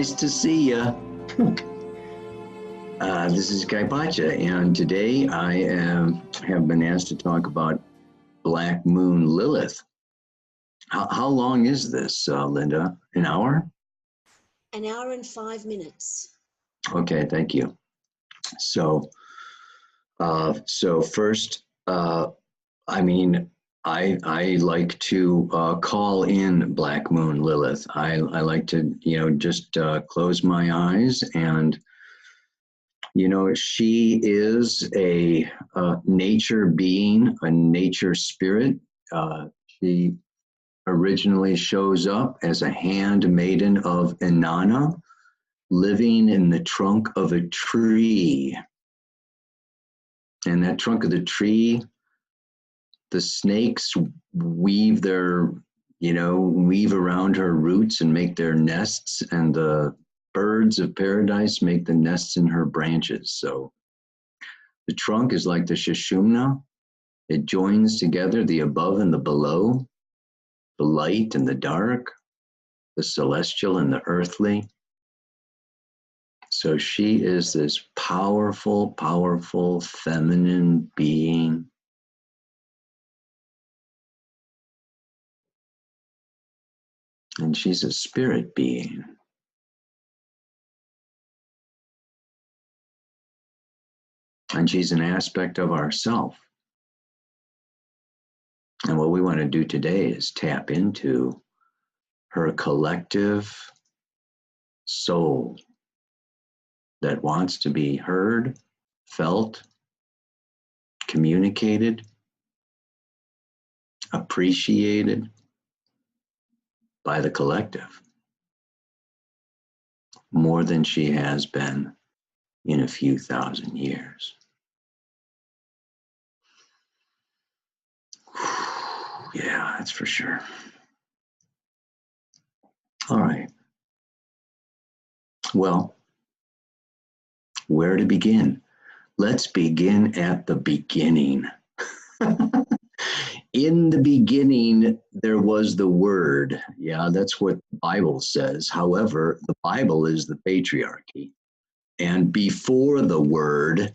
Nice to see you. This is Kaypacha, and today I have been asked to talk about Black Moon Lilith. How long is this, Linda? An hour? An hour and 5 minutes. Okay, thank you. So first, I like to call in Black Moon Lilith. I like to, just close my eyes and, she is a nature being, a nature spirit. She originally shows up as a handmaiden of Inanna, living in the trunk of a tree. And that trunk of the tree, the snakes weave around her roots and make their nests, and the birds of paradise make the nests in her branches. So the trunk is like the Sushumna. It joins together the above and the below, the light and the dark, the celestial and the earthly. So she is this powerful, powerful feminine being. And she's a spirit being. And she's an aspect of ourself. And what we want to do today is tap into her collective soul that wants to be heard, felt, communicated, appreciated by the collective more than she has been in a few thousand years. Yeah, that's for sure. All right. Well, where to begin? Let's begin at the beginning. In the beginning, there was the Word. Yeah, that's what the Bible says. However, the Bible is the patriarchy. And before the Word,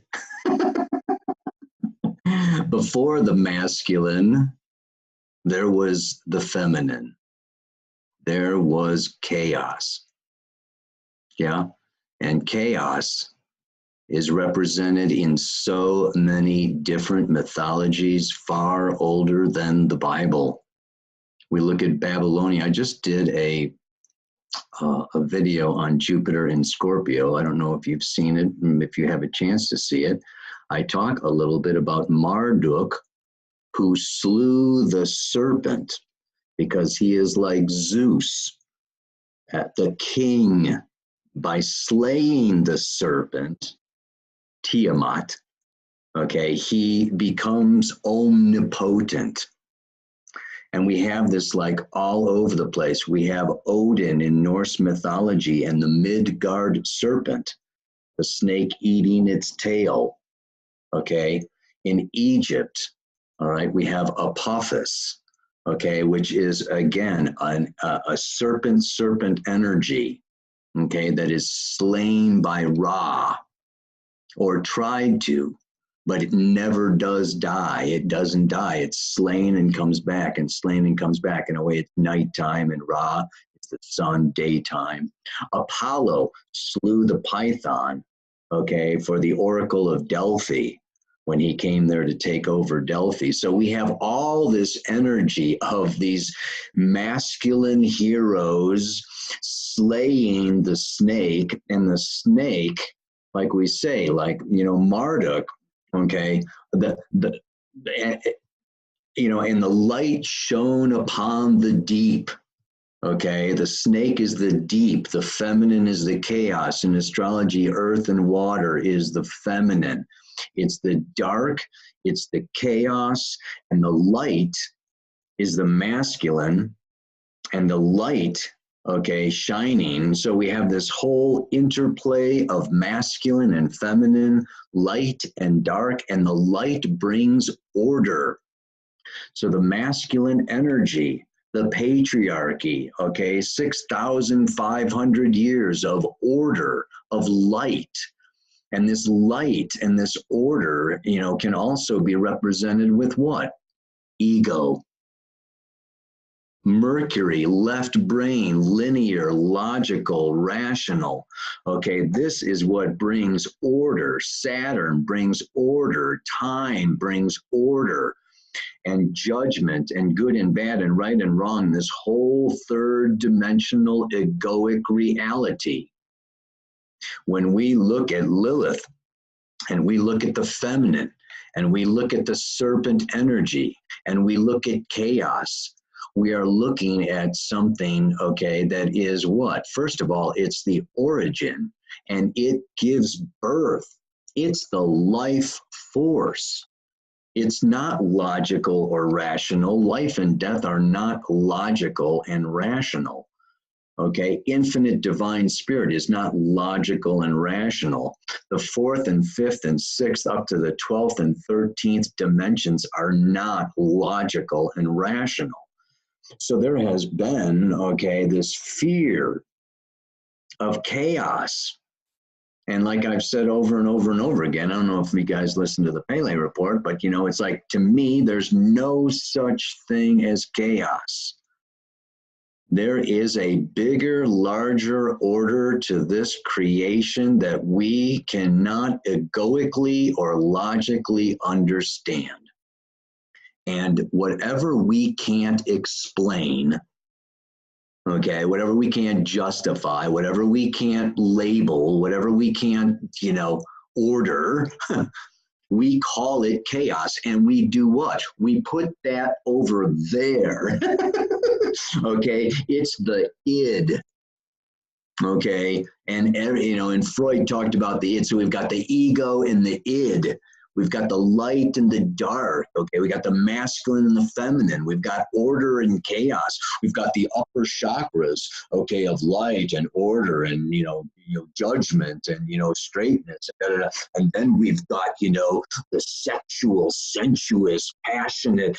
before the masculine, there was the feminine. There was chaos. Yeah, and chaos is represented in so many different mythologies, far older than the Bible. We look at Babylonia. I just did a video on Jupiter in Scorpio. I don't know if you've seen it, if you have a chance to see it. I talk a little bit about Marduk, who slew the serpent because he is like Zeus, the king. By slaying the serpent, Tiamat, okay, he becomes omnipotent. And we have this like all over the place. We have Odin in Norse mythology and the Midgard serpent, the snake eating its tail, okay? In Egypt, all right, we have Apophis, okay, which is, again, a serpent energy, okay, that is slain by Ra, or tried to, but it never does die. It doesn't die. It's slain and comes back, and slain and comes back. In a way, it's nighttime, and Ra is the sun, daytime. Apollo slew the python, okay, for the Oracle of Delphi when he came there to take over Delphi. So we have all this energy of these masculine heroes slaying the snake, and the snake, like we say, like, Marduk, okay, and the light shone upon the deep, okay, the snake is the deep, the feminine is the chaos. In astrology, earth and water is the feminine. It's the dark, it's the chaos, and the light is the masculine, and the light, okay, shining. So we have this whole interplay of masculine and feminine, light and dark, and the light brings order. So the masculine energy the patriarchy, okay, 6,500 years of order, of light. And this light and this order, you know, can also be represented with what? Ego. Mercury, left brain, linear, logical, rational. Okay, this is what brings order. Saturn brings order. Time brings order and judgment and good and bad and right and wrong. This whole third dimensional egoic reality. When we look at Lilith and we look at the feminine and we look at the serpent energy and we look at chaos, we are looking at something, okay, that is what? First of all, it's the origin and it gives birth. It's the life force. It's not logical or rational. Life and death are not logical and rational. Okay, infinite divine spirit is not logical and rational. The fourth and fifth and sixth up to the 12th and 13th dimensions are not logical and rational. So there has been, okay, this fear of chaos. And like I've said over and over and over again, I don't know if you guys listen to the Pele report, but you know, it's like, to me, there's no such thing as chaos. There is a bigger, larger order to this creation that we cannot egoically or logically understand. And whatever we can't explain, okay, whatever we can't justify, whatever we can't label, whatever we can't, you know, order, we call it chaos. And we do what? We put that over there. Okay, it's the id. Okay, and you know, and Freud talked about the id. So we've got the ego and the id. We've got the light and the dark. Okay, we got the masculine and the feminine. We've got order and chaos. We've got the upper chakras, okay, of light and order and you know judgment and straightness. And then we've got the sexual, sensuous, passionate,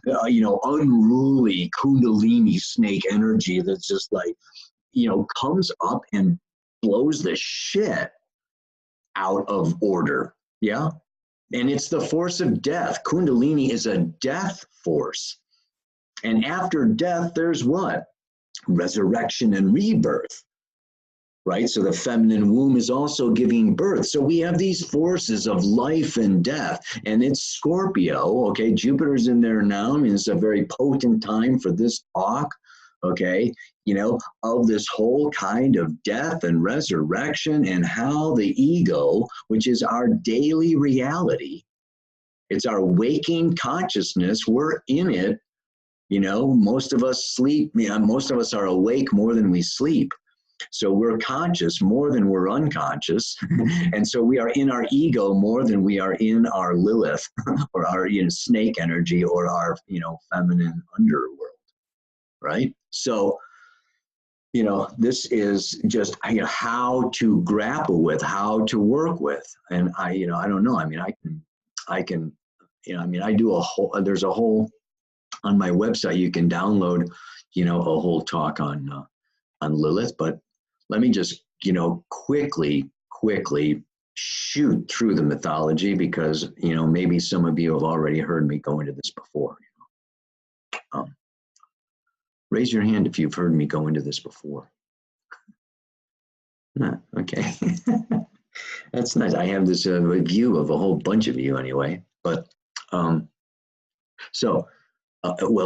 unruly Kundalini snake energy that's just like comes up and blows the shit out of order. Yeah. And it's the force of death. Kundalini is a death force. And after death, there's what? Resurrection and rebirth, right? So the feminine womb is also giving birth. So we have these forces of life and death. And it's Scorpio, okay? Jupiter's in there now. I mean, it's a very potent time for this talk, okay? Of this whole kind of death and resurrection and how the ego, which is our daily reality, it's our waking consciousness, we're in it, most of us sleep, most of us are awake more than we sleep. So we're conscious more than we're unconscious. And so we are in our ego more than we are in our Lilith or our snake energy or our feminine underworld, right? So this is just how to grapple with, how to work with. And I don't know. I mean, I can, I do a whole, there's a whole, on my website, you can download, a whole talk on Lilith, but let me just, quickly shoot through the mythology because, maybe some of you have already heard me go into this before. Raise your hand if you've heard me go into this before. Okay. That's nice. I have this view of a whole bunch of you anyway. But well,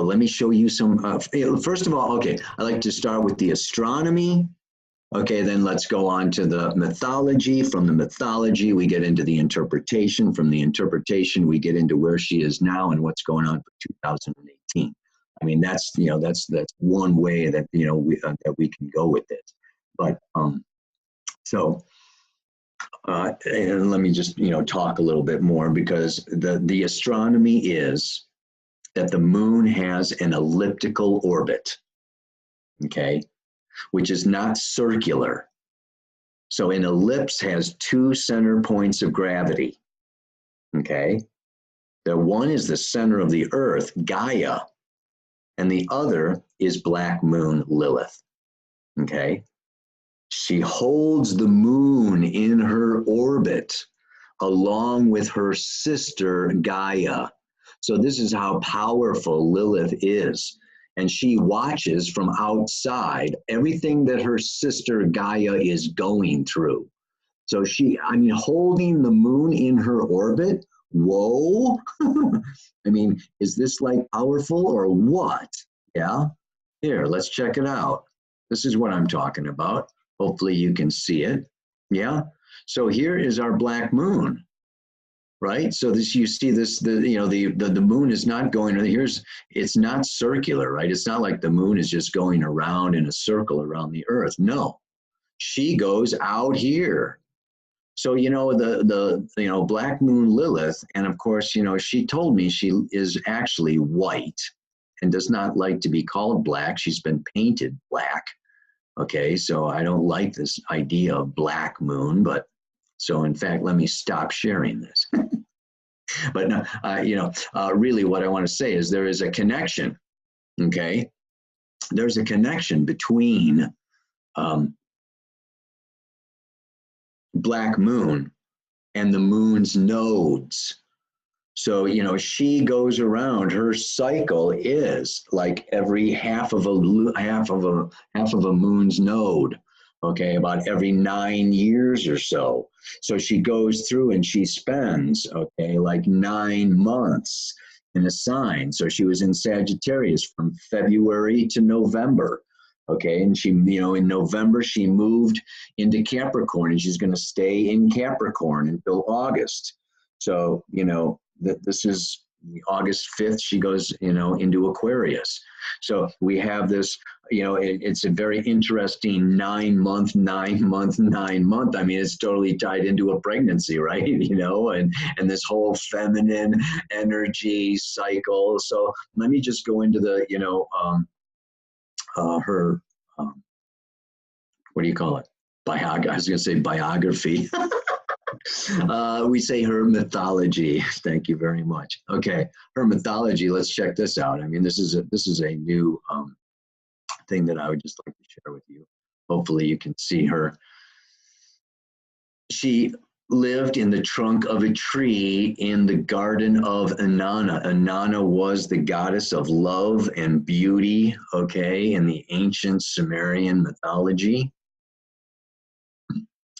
let me show you some. First of all, okay, I like to start with the astronomy. Okay, then let's go on to the mythology. From the mythology, we get into the interpretation. From the interpretation, we get into where she is now and what's going on for 2018. I mean, that's one way that that we can go with it. But and let me just talk a little bit more, because the astronomy is that the moon has an elliptical orbit, okay, which is not circular. So an ellipse has two center points of gravity, okay. The one is the center of the Earth, Gaia. and the other is Black Moon Lilith. Okay. She holds the moon in her orbit along with her sister Gaia. So this is how powerful Lilith is. And she watches from outside everything that her sister Gaia is going through. So holding the moon in her orbit, whoa. I mean, is this like powerful or what? Yeah. Here, let's check it out. This is what I'm talking about. Hopefully you can see it. Yeah. So here is our black moon, right? So this, you see this, the moon is not going, it's not circular, right? It's not like the moon is just going around in a circle around the earth. No, she goes out here. So, the Black Moon Lilith, and of course, she told me she is actually white and does not like to be called black. She's been painted black. Okay, so I don't like this idea of black moon, but so in fact, let me stop sharing this. But really what I want to say is there is a connection, okay? There's a connection between black moon and the moon's nodes. So, she goes around, her cycle is like every half of a moon's node, okay, about every 9 years or so. So she goes through and she spends, okay, like 9 months in a sign. So she was in Sagittarius from February to November. Okay, and she, in November, she moved into Capricorn, and she's going to stay in Capricorn until August. So, this is August 5th, she goes, into Aquarius. So we have this, it's a very interesting 9 month. I mean, it's totally tied into a pregnancy, right? And this whole feminine energy cycle. So let me just go into the, her, what do you call it? I was going to say biography. We say her mythology. Thank you very much. Okay, her mythology. Let's check this out. I mean, this is a new thing that I would just like to share with you. Hopefully, you can see her. She lived in the trunk of a tree in the garden of Inanna. Inanna was the goddess of love and beauty, okay, in the ancient Sumerian mythology.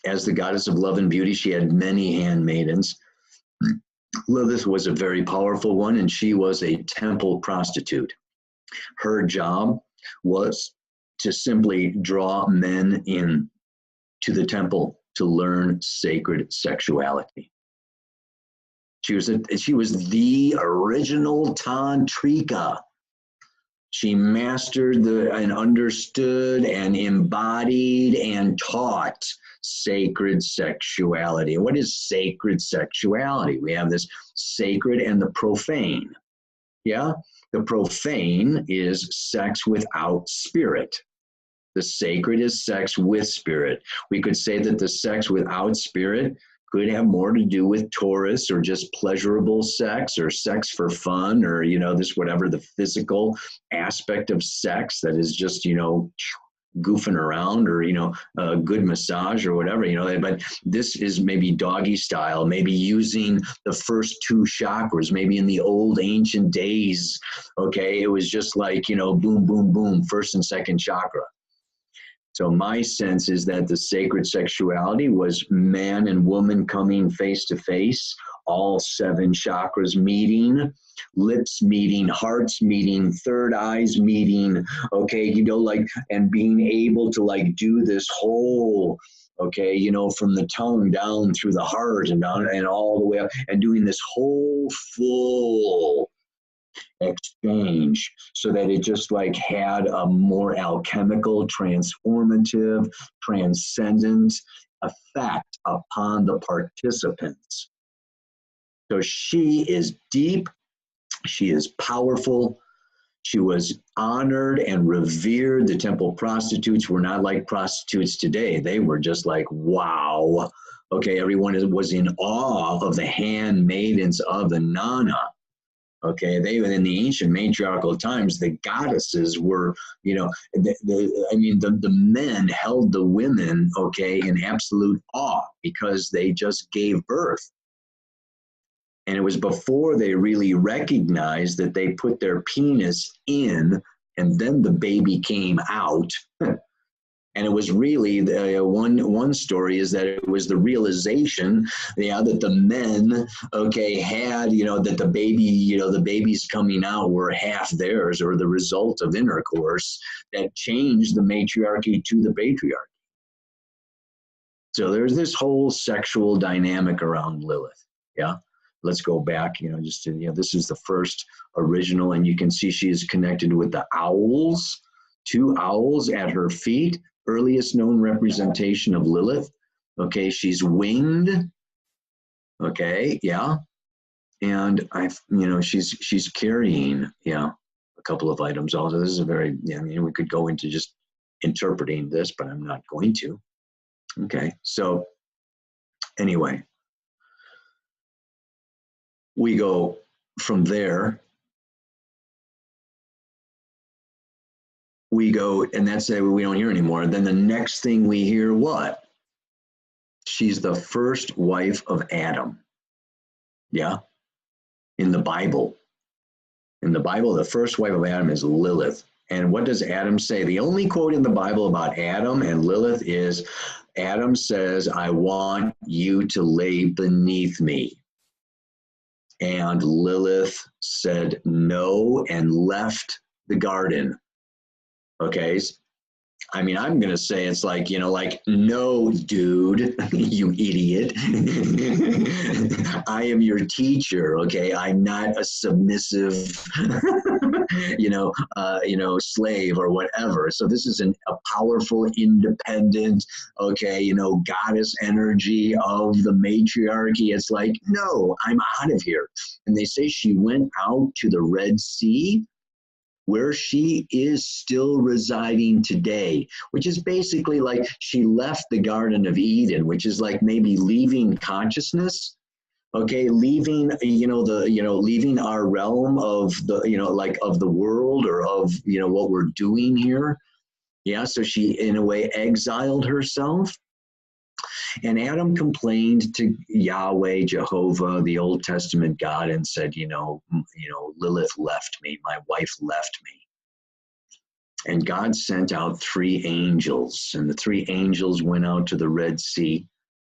As the goddess of love and beauty, she had many handmaidens. Lilith was a very powerful one, and she was a temple prostitute. Her job was to simply draw men in to the temple to learn sacred sexuality. She was the original tantrika. She mastered and understood and embodied and taught sacred sexuality. What is sacred sexuality? We have this sacred and the profane. Yeah, the profane is sex without spirit. The sacred is sex with spirit. We could say that the sex without spirit could have more to do with Taurus or just pleasurable sex or sex for fun or, this whatever the physical aspect of sex that is just, goofing around or, a good massage or whatever, but this is maybe doggy style, maybe using the first 2 chakras, maybe in the old ancient days, okay, it was just like, boom, boom, boom, first and second chakra. So my sense is that the sacred sexuality was man and woman coming face to face, all 7 chakras meeting, lips meeting, hearts meeting, third eyes meeting, okay, and being able to do this whole, okay, from the tongue down through the heart and down and all the way up and doing this whole full exchange so that it just had a more alchemical, transformative, transcendent effect upon the participants. So she is deep, she is powerful, she was honored and revered. The temple prostitutes were not like prostitutes today. They were just like, wow. Okay, everyone was in awe of the handmaidens of Inanna. Okay, they in the ancient matriarchal times, the goddesses were, the men held the women, okay, in absolute awe because they just gave birth. And it was before they really recognized that they put their penis in and then the baby came out. And it was really one story is that it was the realization, that the men, okay, had, that the baby, the babies coming out were half theirs or the result of intercourse that changed the matriarchy to the patriarchy. So there's this whole sexual dynamic around Lilith. Yeah. Let's go back, just to, this is the first original, and you can see she is connected with the owls, 2 owls at her feet. Earliest known representation of Lilith. Okay, she's winged. Okay, yeah, and she's carrying, a couple of items. Also, this is a very, we could go into just interpreting this, but I'm not going to. Okay, so anyway, we go from there. We go, and that's it, we don't hear anymore. Then the next thing we hear, what? She's the first wife of Adam. Yeah. In the Bible. In the Bible, the first wife of Adam is Lilith. And what does Adam say? The only quote in the Bible about Adam and Lilith is Adam says, I want you to lay beneath me. And Lilith said no and left the garden. Okay, I'm going to say it's like, no, dude, you idiot. I am your teacher, okay? I'm not a submissive, slave or whatever. So this is a powerful, independent, okay, goddess energy of the matriarchy. It's like, no, I'm out of here. And they say she went out to the Red Sea, where she is still residing today, which is basically like she left the Garden of Eden, which is like maybe leaving consciousness, okay, leaving, leaving our realm of the, of the world or of, what we're doing here. Yeah, so she, in a way, exiled herself. And Adam complained to Yahweh, Jehovah, the Old Testament God, and said, Lilith left me, my wife left me. And God sent out 3 angels, and the 3 angels went out to the Red Sea.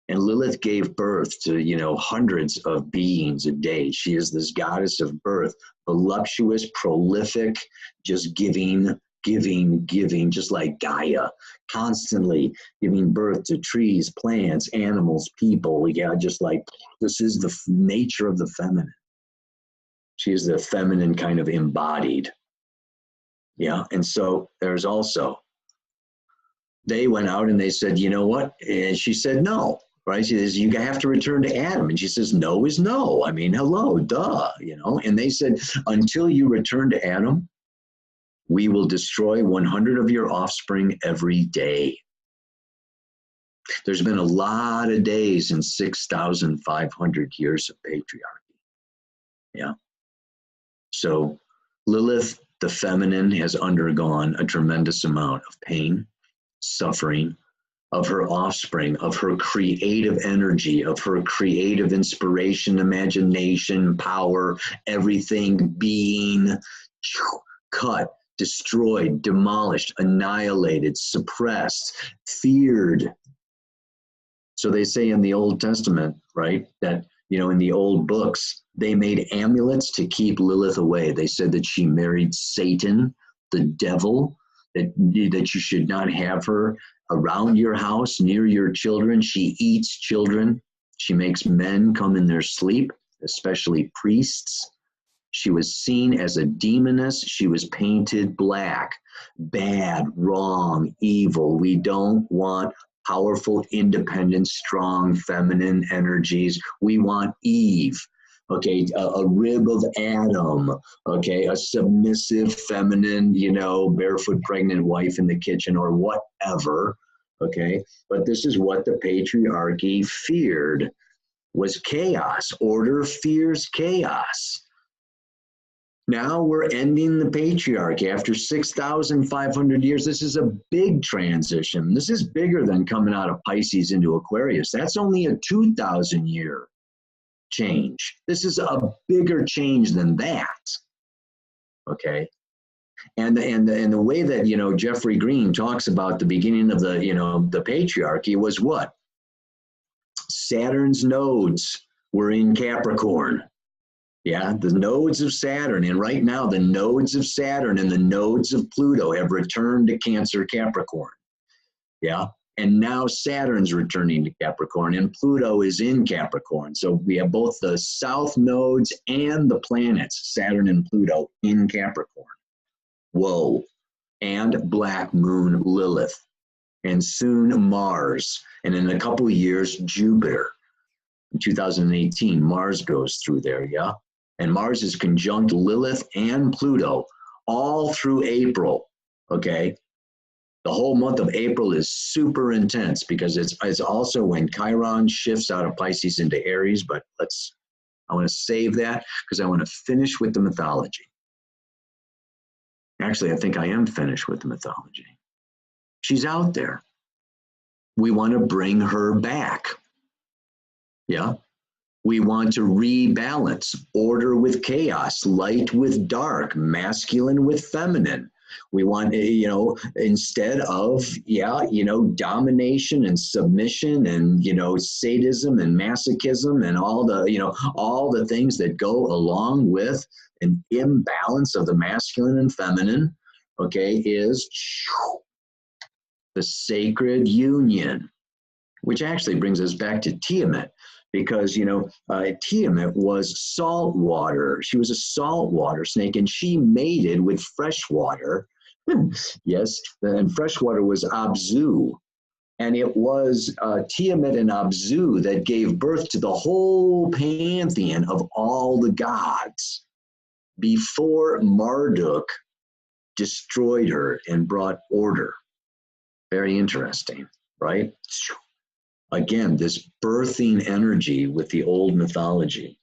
And Lilith gave birth to, hundreds of beings a day. She is this goddess of birth, voluptuous, prolific, just giving, just like Gaia, constantly giving birth to trees, plants, animals, people. Yeah, just like this is the nature of the feminine. She is the feminine kind of embodied. Yeah, and so there's also, they went out and they said, you know what? And she said, no, right? She says, you have to return to Adam. And she says, no is no. I mean, hello, duh, And they said, until you return to Adam, we will destroy 100 of your offspring every day. There's been a lot of days in 6,500 years of patriarchy. Yeah. So Lilith, the feminine, has undergone a tremendous amount of pain, suffering, of her offspring, of her creative energy, of her creative inspiration, imagination, power, everything being cut, destroyed, demolished, annihilated, suppressed, feared. So they say in the Old Testament, right, that, in the old books, they made amulets to keep Lilith away. They said that she married Satan, the devil, that you should not have her around your house, near your children. She eats children. She makes men come in their sleep, especially priests. She was seen as a demoness. She was painted black, bad, wrong, evil. We don't want powerful, independent, strong, feminine energies. We want Eve, okay, a rib of Adam, okay, a submissive, feminine, barefoot, pregnant wife in the kitchen or whatever, okay? But this is what the patriarchy feared, was chaos. Order fears chaos. Now we're ending the patriarchy after 6,500 years. This is a big transition. This is bigger than coming out of Pisces into Aquarius. That's only a 2,000 year change. This is a bigger change than that. Okay. And the way that, you know, Jeffrey Green talks about the beginning of the, you know, the patriarchy was what? Saturn's nodes were in Capricorn. Yeah, the nodes of Saturn. And right now, the nodes of Saturn and the nodes of Pluto have returned to Cancer Capricorn. Yeah, and now Saturn's returning to Capricorn and Pluto is in Capricorn. So we have both the south nodes and the planets, Saturn and Pluto, in Capricorn. Whoa. And Black Moon Lilith. And soon Mars. And in a couple of years, Jupiter. In 2018, Mars goes through there, yeah? And Mars is conjunct Lilith and Pluto all through April, okay? The whole month of April is super intense because it's also when Chiron shifts out of Pisces into Aries, but I want to save that because I want to finish with the mythology. Actually, I think I am finished with the mythology. She's out there. We want to bring her back, yeah? We want to rebalance order with chaos, light with dark, masculine with feminine. We want, you know, instead of, yeah, you know, domination and submission and, you know, sadism and masochism and all the, you know, all the things that go along with an imbalance of the masculine and feminine, okay, is the sacred union, which actually brings us back to Tiamat. Because, you know, Tiamat was salt water. She was a saltwater snake, and she mated with fresh water. Yes, and fresh water was Abzu. And it was Tiamat and Abzu that gave birth to the whole pantheon of all the gods before Marduk destroyed her and brought order. Very interesting, right? Again, this birthing energy with the old mythology.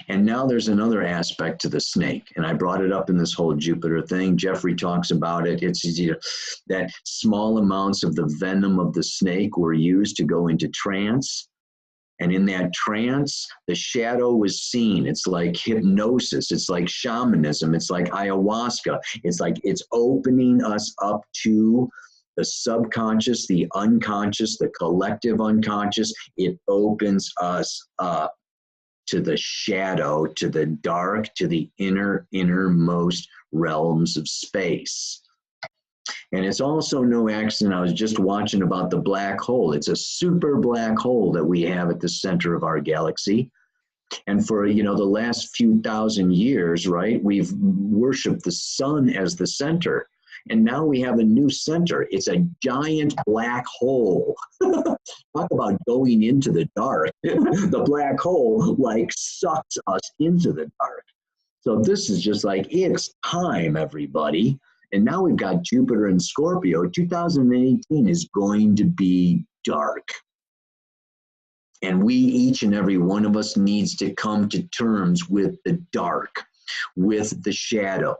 And now there's another aspect to the snake. And I brought it up in this whole Jupiter thing. Jeffrey talks about it. It's easy to, that small amounts of the venom of the snake were used to go into trance. And in that trance, the shadow was seen. It's like hypnosis. It's like shamanism. It's like ayahuasca. It's like it's opening us up to the subconscious, the unconscious, the collective unconscious. It opens us up to the shadow, to the dark, to the innermost realms of space. And it's also no accident. I was just watching about the black hole. It's a super black hole that we have at the center of our galaxy. And for, you know, the last few thousand years, right, we've worshiped the sun as the center. And now we have a new center. It's a giant black hole. Talk about going into the dark. The black hole like sucks us into the dark. So this is just like, it's time, everybody. And now we've got Jupiter and Scorpio. 2018 is going to be dark. And we, each and every one of us, needs to come to terms with the dark, with the shadow.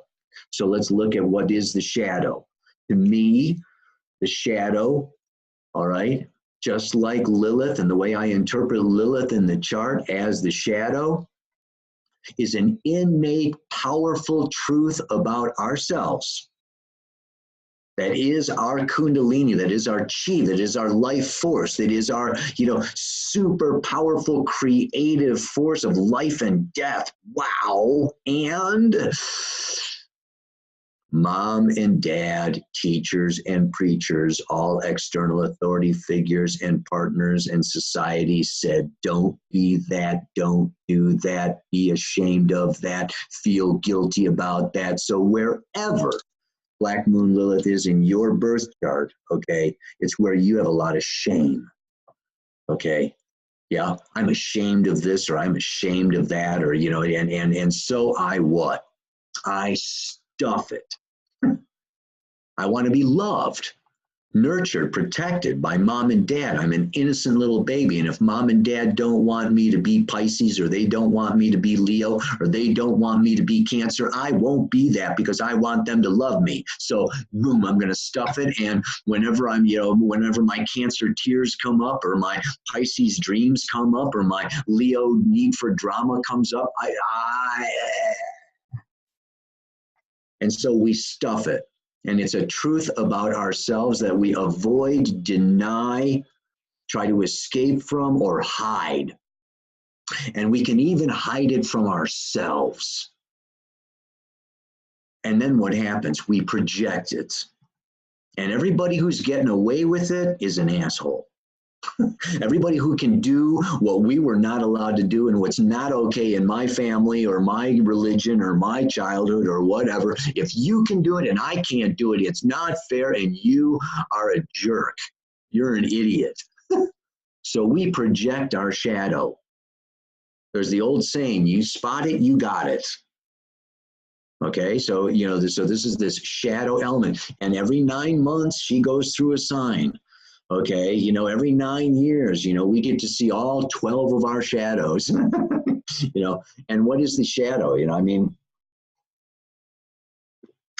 So let's look at what is the shadow. To me, the shadow, all right, just like Lilith, and the way I interpret Lilith in the chart as the shadow, is an innate, powerful truth about ourselves. That is our kundalini, that is our chi, that is our life force, that is our, you know, super powerful creative force of life and death. Wow. And mom and dad, teachers and preachers, all external authority figures and partners in society said, don't be that, don't do that, be ashamed of that, feel guilty about that. So wherever Black Moon Lilith is in your birth chart, okay, it's where you have a lot of shame, okay? Yeah, I'm ashamed of this, or I'm ashamed of that, or, you know, and so I what? I stuff it. I want to be loved. nurtured, protected by mom and dad. I'm an innocent little baby. And if mom and dad don't want me to be Pisces, or they don't want me to be Leo, or they don't want me to be Cancer, I won't be that because I want them to love me. So boom, I'm going to stuff it. And whenever whenever my Cancer tears come up, or my Pisces dreams come up, or my Leo need for drama comes up, and so we stuff it. And it's a truth about ourselves that we avoid, deny, try to escape from, or hide. And we can even hide it from ourselves. And then what happens? We project it. And everybody who's getting away with it is an asshole. Everybody who can do what we were not allowed to do and what's not okay in my family or my religion or my childhood or whatever, if you can do it and I can't do it, it's not fair and you are a jerk. You're an idiot. So we project our shadow. There's the old saying, you spot it, you got it. Okay, so so this is this shadow element, and every 9 months she goes through a sign. Okay, every 9 years, we get to see all 12 of our shadows. And what is the shadow?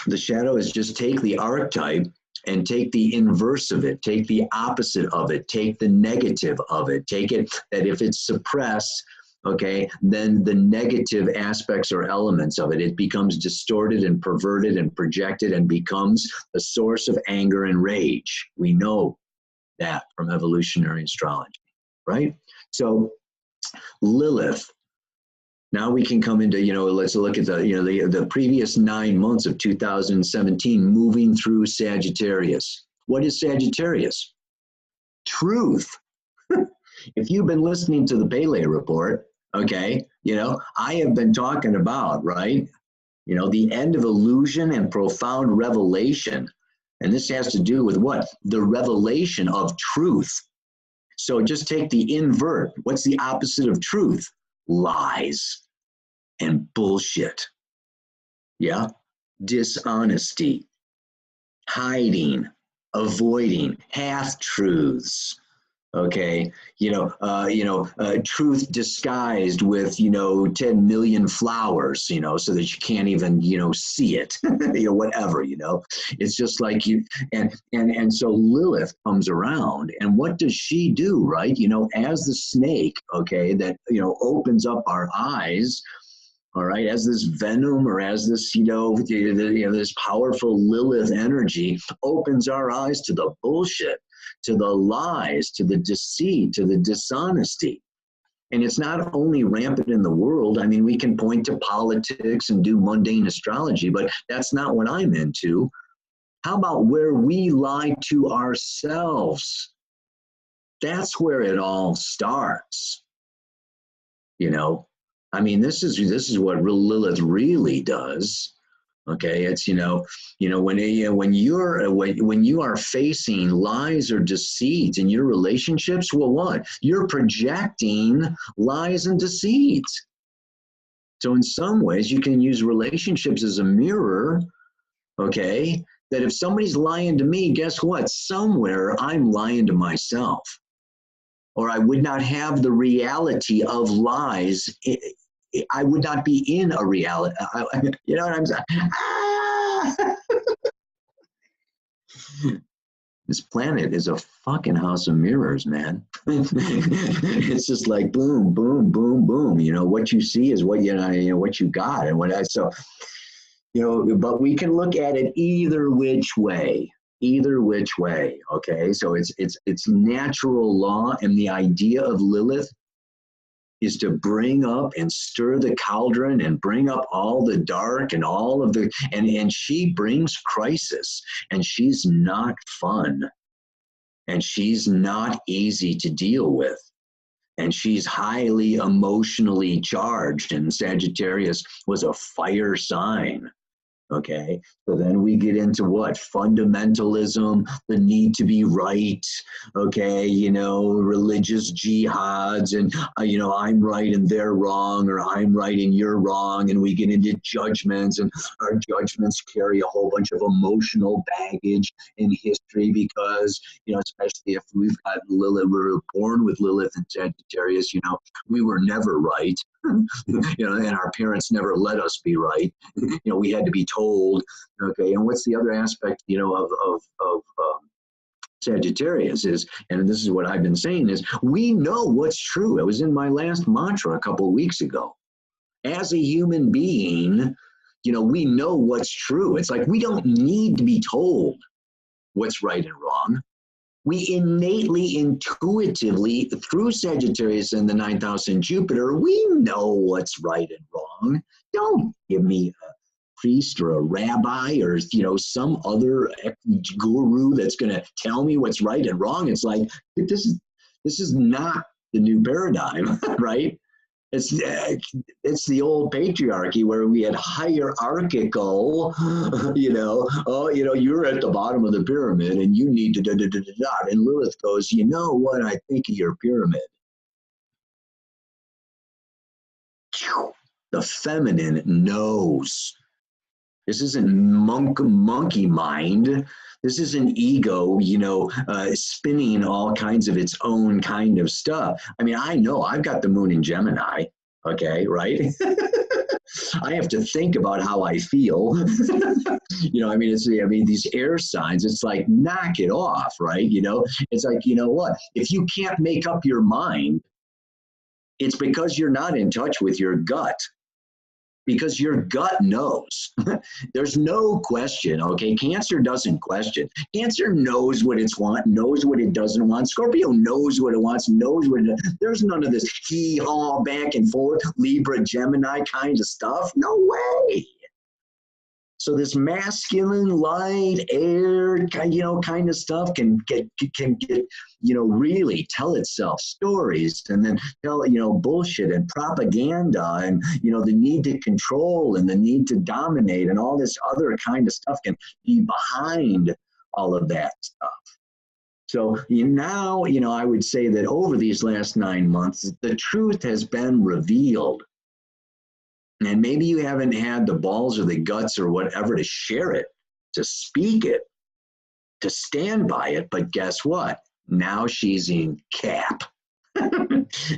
The shadow is just take the archetype and take the inverse of it, take the opposite of it, take the negative of it, take it that if it's suppressed, okay, then the negative aspects or elements of it, it becomes distorted and perverted and projected and becomes a source of anger and rage. We know that from evolutionary astrology, right? So Lilith, now we can come into, let's look at the previous 9 months of 2017 moving through Sagittarius. What is Sagittarius? Truth. If you've been listening to the Pele report, okay, I have been talking about, right, the end of illusion and profound revelation. And this has to do with what? The revelation of truth. So just take the invert. What's the opposite of truth? Lies and bullshit. Yeah? Dishonesty, hiding, avoiding, half-truths. Okay, truth disguised with 10 million flowers, so that you can't even see it, whatever, it's just like and so Lilith comes around, and what does she do, right? As the snake, okay, that opens up our eyes, all right, as this venom or as this this powerful Lilith energy opens our eyes to the bullshit, to the lies, to the deceit, to the dishonesty. And it's not only rampant in the world. I mean, we can point to politics and do mundane astrology, but that's not what I'm into. How about where we lie to ourselves? That's where it all starts. I mean, this is what Lilith really does. Okay, it's when you are facing lies or deceit in your relationships, well, what? You're projecting lies and deceit. So in some ways, you can use relationships as a mirror. Okay, that if somebody's lying to me, guess what? Somewhere I'm lying to myself, or I would not have the reality of lies. I would not be in a reality. You know what I'm saying? Ah! This planet is a fucking house of mirrors, man. It's just like boom, boom, boom, boom. What you see is what what you got, and but we can look at it either which way. Either which way, okay? So it's natural law, and the idea of Lilith is to bring up and stir the cauldron and bring up all the dark and all of the, and she brings crisis, and she's not fun, and she's not easy to deal with, and she's highly emotionally charged, and Sagittarius was a fire sign. Okay, so then we get into what? Fundamentalism, the need to be right, okay, you know, religious jihads, and, you know, I'm right and they're wrong, or I'm right and you're wrong, and we get into judgments, and our judgments carry a whole bunch of emotional baggage in history because, you know, especially if we've got Lilith, we were born with Lilith and Sagittarius, you know, we were never right, you know, and our parents never let us be right. You know, we had to be told. Okay, and what's the other aspect, you know, of Sagittarius is, and this is what I've been saying, is we know what's true. It was in my last mantra a couple of weeks ago. As a human being, you know, we know what's true. It's like we don't need to be told what's right and wrong. We innately, intuitively, through Sagittarius and the 9th house in Jupiter, we know what's right and wrong. Don't give me a priest or a rabbi or, you know, some other guru that's going to tell me what's right and wrong. It's like, this is not the new paradigm, right? It's the old patriarchy where we had hierarchical, you know, oh, you know, you're at the bottom of the pyramid and you need to da da da da da. And Lilith goes, you know what I think of your pyramid? The feminine knows. This isn't monkey mind. This isn't ego, you know, spinning all kinds of its own kind of stuff. I mean, I know I've got the moon in Gemini, okay, right? I have to think about how I feel. You know, I mean, these air signs, it's like, knock it off, right? You know, it's like, you know what? If you can't make up your mind, it's because you're not in touch with your gut. Because your gut knows. There's no question, okay? Cancer doesn't question. Cancer knows what it's want, knows what it doesn't want. Scorpio knows what it wants, knows what it does. There's none of this hee-haw back and forth, Libra, Gemini kind of stuff. No way. So this masculine, light, air, you know, kind of stuff can get, you know, really tell itself stories and then tell, you know, bullshit and propaganda and, you know, the need to control and the need to dominate and all this other kind of stuff can be behind all of that stuff. So now, you know, I would say that over these last 9 months, the truth has been revealed. And maybe you haven't had the balls or the guts or whatever to share it, to speak it, to stand by it. But guess what? Now she's in Cap.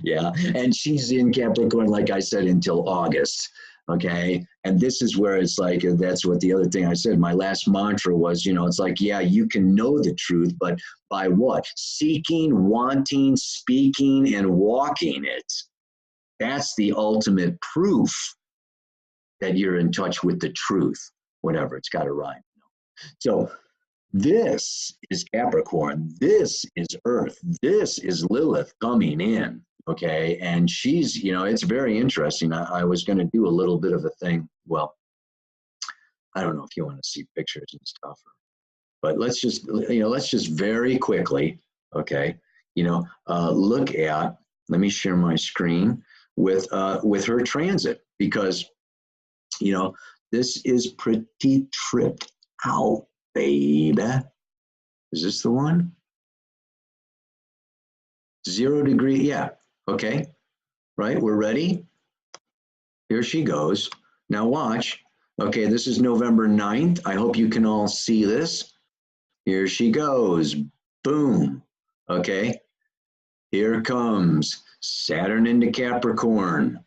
Yeah. And she's in Capricorn, like I said, until August. Okay. And this is where it's like, that's what the other thing I said. My last mantra was, you know, it's like, yeah, you can know the truth, but by what? Seeking, wanting, speaking, and walking it. That's the ultimate proof that you're in touch with the truth, whatever, it's got to rhyme. So this is Capricorn, this is Earth, this is Lilith coming in, okay? And she's, you know, it's very interesting. I was going to do a little bit of a thing. Well, I don't know if you want to see pictures and stuff, but let's just, you know, let's just very quickly, okay, you know, look at, let me share my screen with her transit, because you know, this is pretty tripped out, baby. Is this the one? 0 degree, yeah, okay. Right, we're ready. Here she goes. Now watch. Okay, this is November 9th. I hope you can all see this. Here she goes. Boom. Okay. Here comes Saturn into Capricorn.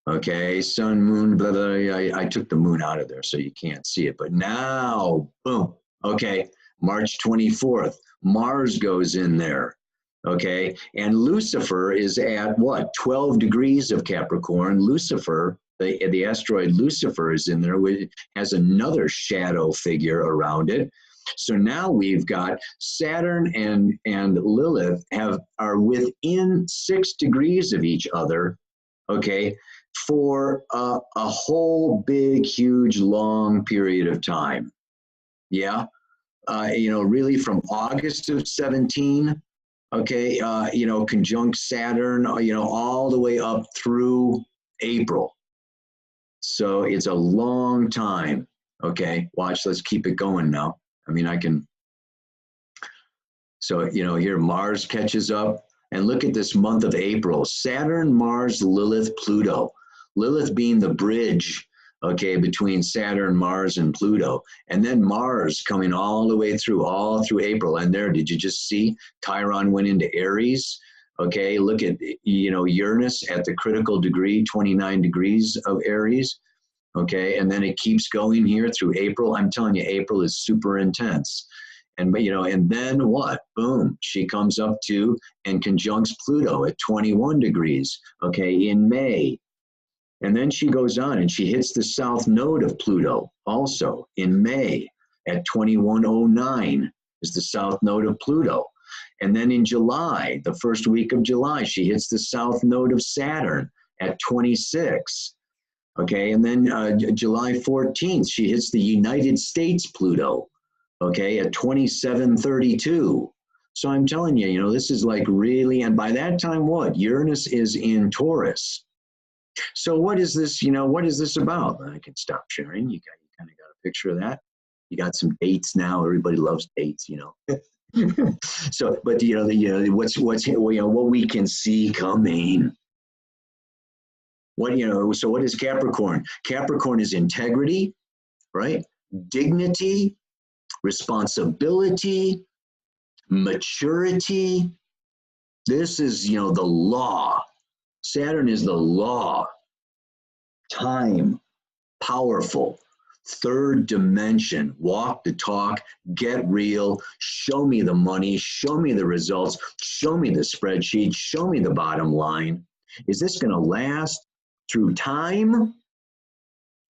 Okay, sun, moon, blah, blah, blah. I took the moon out of there so you can't see it. But now, boom. Okay, March 24th, Mars goes in there. Okay, and Lucifer is at what? 12 degrees of Capricorn. Lucifer, the asteroid Lucifer is in there, which has another shadow figure around it. So now we've got Saturn and Lilith are within 6 degrees of each other. Okay, for a whole big, huge, long period of time. Yeah, you know, really from August of 17, okay, you know, conjunct Saturn, you know, all the way up through April. So it's a long time, Okay, watch, let's keep it going now. I mean, I can, so, you know, here Mars catches up, and look at this month of April. Saturn, Mars, Lilith, Pluto. Lilith being the bridge, okay, between Saturn, Mars, and Pluto. And then Mars coming all the way through, all through April. And there, did you just see Chiron went into Aries? Okay, look at, you know, Uranus at the critical degree, 29 degrees of Aries. Okay, and then it keeps going here through April. I'm telling you, April is super intense. And, you know, and then what? Boom, she comes up to and conjuncts Pluto at 21 degrees, okay, in May. And then she goes on and she hits the south node of Pluto also in May at 2109 is the south node of Pluto. And then in July, the first week of July, she hits the south node of Saturn at 26. Okay, and then July 14th, she hits the United States Pluto, okay, at 2732. So I'm telling you, you know, this is like really, and by that time, what? Uranus is in Taurus. So what is this, you know, what is this about? I can stop sharing. You kind of got a picture of that. You got some dates now. Everybody loves dates, you know. So, but you know, what's you know, what we can see coming. What, you know, so what is Capricorn? Capricorn is integrity, right? Dignity, responsibility, maturity. This is, you know, the law. Saturn is the law. Time, powerful, third dimension, walk the talk, get real, show me the money, show me the results, show me the spreadsheet, show me the bottom line. Is this going to last through time,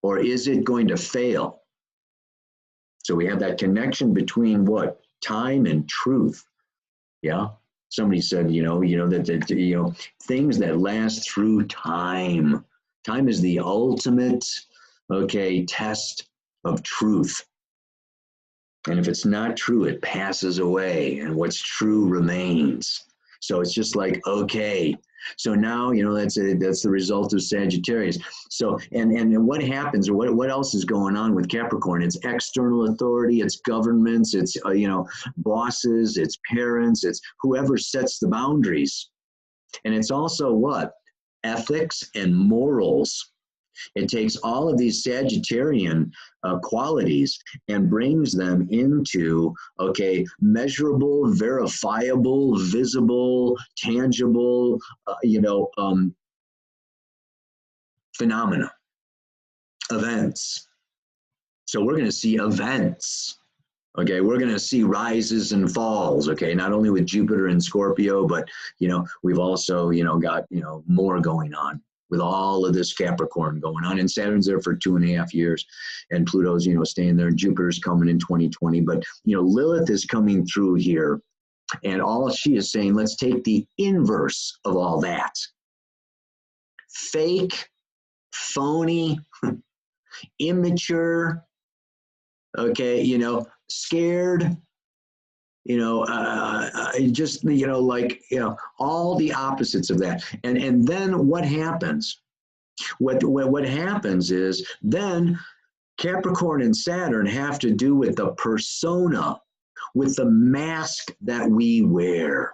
or is it going to fail? So we have that connection between what? Time and truth. Yeah. Somebody said, you know, that you know, things that last through time. Time is the ultimate, okay, test of truth. And if it's not true, it passes away, and what's true remains. So it's just like, okay. So now, you know, that's the result of Sagittarius. So, and what happens, or what else is going on with Capricorn? It's external authority, it's governments, it's, you know, bosses, it's parents, it's whoever sets the boundaries. And it's also what? Ethics and morals. It takes all of these Sagittarian qualities and brings them into, okay, measurable, verifiable, visible, tangible, you know, phenomena, events. So we're going to see events. Okay, we're going to see rises and falls, okay, not only with Jupiter and Scorpio, but, you know, we've also, you know, got, you know, more going on with all of this Capricorn going on. And Saturn's there for 2.5 years, and Pluto's, you know, staying there, and Jupiter's coming in 2020. But, you know, Lilith is coming through here, and all she is saying, let's take the inverse of all that. Fake, phony, immature, okay, you know, scared, you know, just, you know, like, you know, all the opposites of that. And then what happens? What happens is then Capricorn and Saturn have to do with the persona, with the mask that we wear.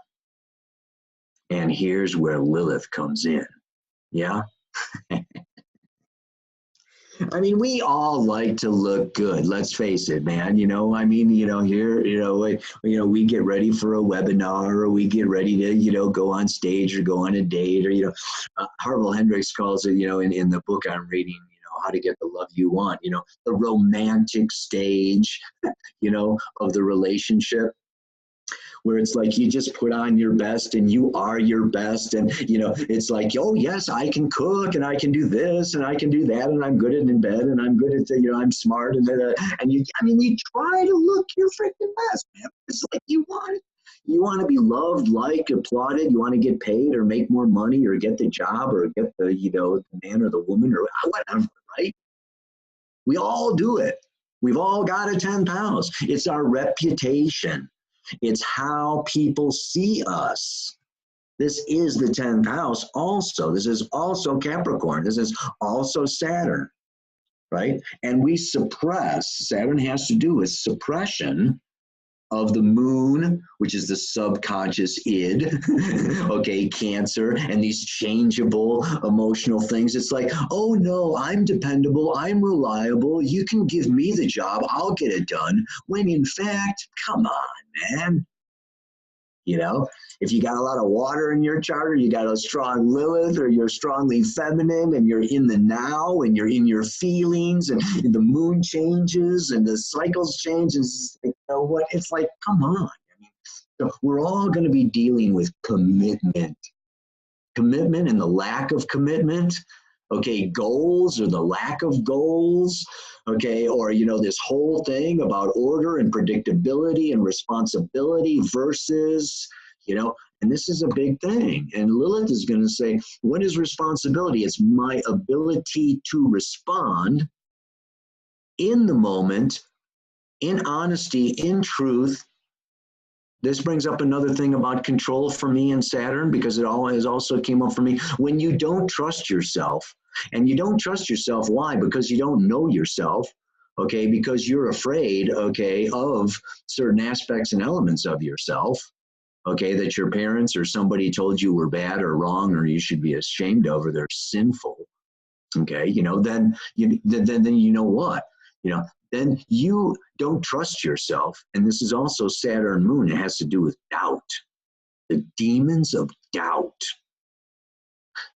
And here's where Lilith comes in. Yeah. I mean, we all like to look good. Let's face it, man. You know, I mean, you know, here, you know, we get ready for a webinar, or we get ready to, you know, go on stage or go on a date, or, you know, Harville Hendricks calls it, you know, in the book I'm reading, you know, How to Get the Love You Want, you know, the romantic stage, you know, of the relationship, where it's like you just put on your best and you are your best, and, you know, it's like, oh yes, I can cook and I can do this and I can do that, and I'm good in bed, and I'm good at, you know, I'm smart, and you, I mean, you try to look your freaking best, man. It's like you want to be loved, liked, applauded. You want to get paid or make more money or get the job or get the, you know, the man or the woman or whatever, right? We all do it. We've all got a 10 pounds. It's our reputation. It's how people see us. This is the 10th house also. This is also Capricorn. This is also Saturn. right? And we suppress, Saturn has to do with suppression of the moon, which is the subconscious id, okay, Cancer, and these changeable emotional things. It's like, oh no, I'm dependable, I'm reliable, you can give me the job, I'll get it done. When in fact, come on, man. You know, if you got a lot of water in your chart, or you got a strong Lilith, or you're strongly feminine, and you're in the now, and you're in your feelings, and the moon changes, and the cycles change, and you know what? It's like, come on. I mean, so we're all going to be dealing with commitment and the lack of commitment. Okay, goals or the lack of goals. Okay, or you know, this whole thing about order and predictability and responsibility versus, you know, and this is a big thing. And Lilith is going to say, what is responsibility? It's my ability to respond in the moment, in honesty, in truth. This brings up another thing about control for me and Saturn, because it always also came up for me. When you don't trust yourself, and you don't trust yourself, why? Because you don't know yourself, okay? Because you're afraid, okay, of certain aspects and elements of yourself, okay, that your parents or somebody told you were bad or wrong or you should be ashamed of, or they're sinful, okay? You know, then you know what? You know, then you don't trust yourself. And this is also Saturn moon. It has to do with doubt, the demons of doubt.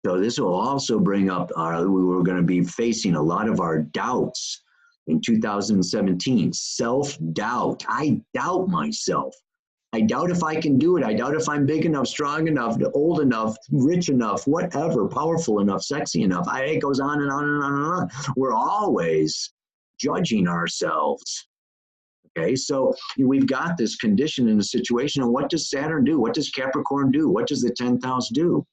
So this will also bring up, we were going to be facing a lot of our doubts in 2017. Self-doubt. I doubt myself. I doubt if I can do it. I doubt if I'm big enough, strong enough, old enough, rich enough, whatever, powerful enough, sexy enough. It goes on and on and on and on. We're always judging ourselves. Okay, so we've got this condition in a situation. And what does Saturn do? What does Capricorn do? What does the 10th house do?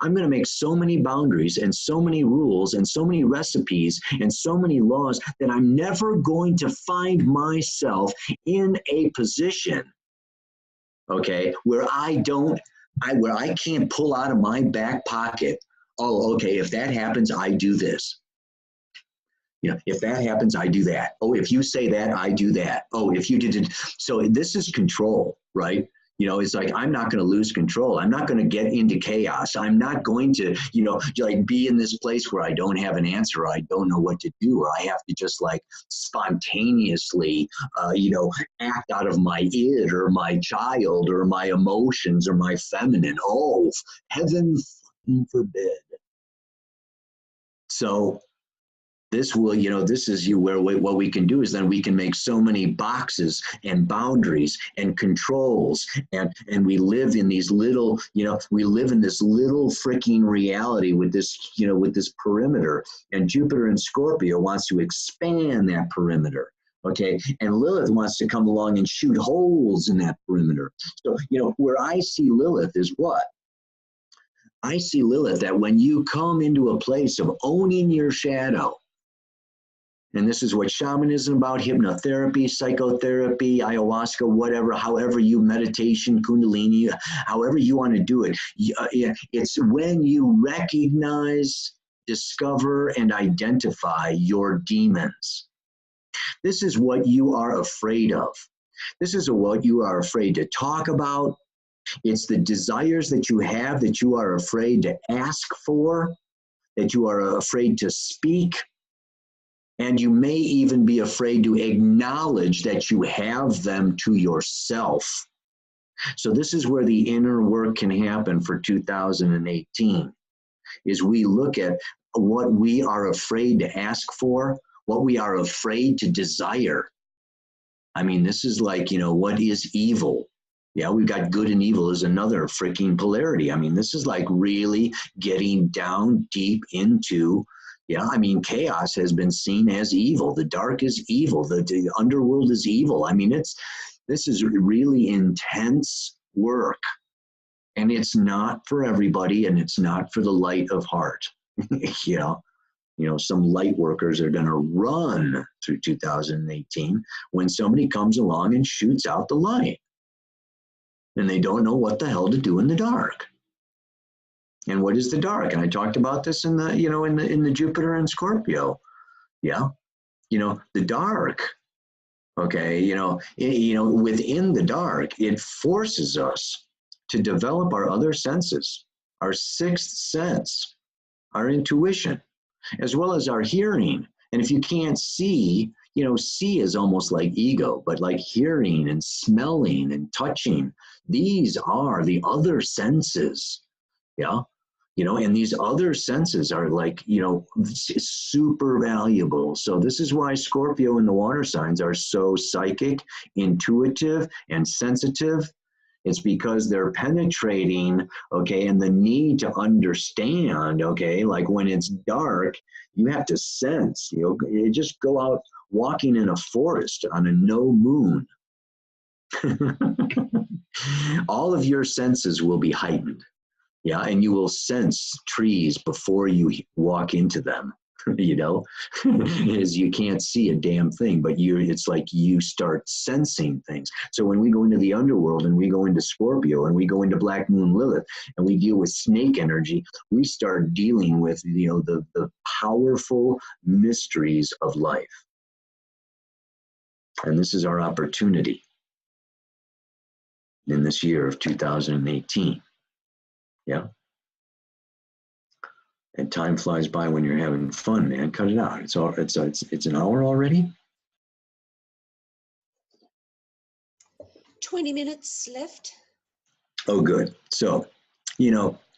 I'm going to make so many boundaries and so many rules and so many recipes and so many laws that I'm never going to find myself in a position, okay, where I can't pull out of my back pocket, oh, okay, if that happens, I do this. You know, if that happens, I do that. Oh, if you say that, I do that. Oh, if you did. So this is control, right? You know, it's like, I'm not going to lose control. I'm not going to get into chaos. I'm not going to, you know, like be in this place where I don't have an answer, or I don't know what to do, or I have to just like spontaneously, you know, act out of my id or my child or my emotions or my feminine. Oh, heaven forbid. So this will, you know, this is where what we can do is then we can make so many boxes and boundaries and controls, and we live in these little, you know, we live in this little freaking reality with this, you know, with this perimeter. And Jupiter in Scorpio wants to expand that perimeter. Okay, and Lilith wants to come along and shoot holes in that perimeter. So, you know, where I see Lilith is what? I see Lilith that when you come into a place of owning your shadow, and this is what shamanism about, hypnotherapy, psychotherapy, ayahuasca, whatever, however you meditation, kundalini, however you want to do it. It's when you recognize, discover, and identify your demons. This is what you are afraid of. This is what you are afraid to talk about. It's the desires that you have that you are afraid to ask for, that you are afraid to speak. And you may even be afraid to acknowledge that you have them to yourself. So this is where the inner work can happen for 2018, is we look at what we are afraid to ask for, what we are afraid to desire. I mean, this is like, you know, what is evil? Yeah, we've got good and evil is another freaking polarity. I mean, this is like really getting down deep into, yeah, I mean, chaos has been seen as evil. The dark is evil. The underworld is evil. I mean, this is really intense work. And it's not for everybody, and it's not for the light of heart. You know, some light workers are going to run through 2018 when somebody comes along and shoots out the light. And they don't know what the hell to do in the dark. And what is the dark? And I talked about this in the, you know, in the Jupiter and Scorpio. Yeah. The dark, okay, within the dark, it forces us to develop our other senses, our sixth sense, our intuition, as well as our hearing. And if you can't see, see is almost like ego, but like hearing and smelling and touching, these are the other senses. Yeah. And these other senses are like, super valuable. So this is why Scorpio and the water signs are so psychic, intuitive, and sensitive. It's because they're penetrating, okay, and the need to understand, okay, like when it's dark, you have to sense, you just go out walking in a forest on a no moon. All of your senses will be heightened. Yeah, and you will sense trees before you walk into them, as you can't see a damn thing, but it's like you start sensing things. So when we go into the underworld and we go into Scorpio and we go into Black Moon Lilith and we deal with snake energy, we start dealing with, the powerful mysteries of life. And this is our opportunity in this year of 2018. Yeah. And time flies by when you're having fun, man. Cut it out. It's an hour already. 20 minutes left. Oh, good. So,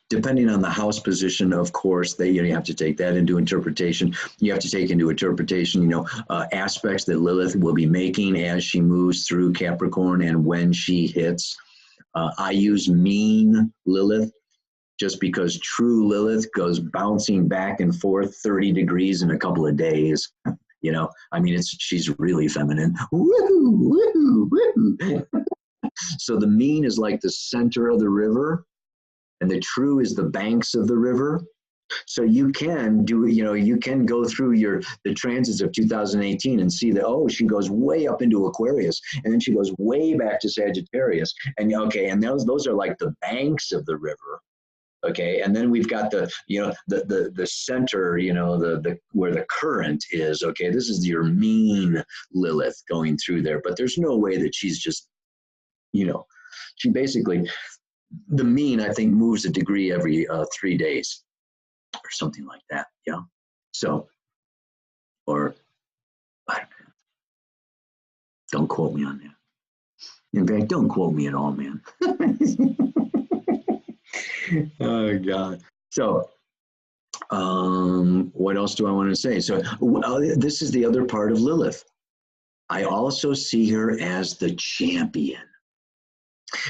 depending on the house position, of course, you have to take that into interpretation. You have to take into interpretation, aspects that Lilith will be making as she moves through Capricorn and when she hits. I use mean Lilith, just because true Lilith goes bouncing back and forth 30 degrees in a couple of days. She's really feminine. Woo, woo, woo. So the mean is like the center of the river, and the true is the banks of the river. So you can you can go through the transits of 2018 and see that, she goes way up into Aquarius, and then she goes way back to Sagittarius. And and those are like the banks of the river. Okay, and then we've got the center, the where the current is. Okay, this is your mean Lilith going through there, but there's no way that she's just, she basically, the mean, I think, moves a degree every 3 days or something like that. Yeah, so, or don't quote me on that. In fact, don't quote me at all, man. Oh God. So what else do I want to say? So this is the other part of Lilith. I also see her as the champion.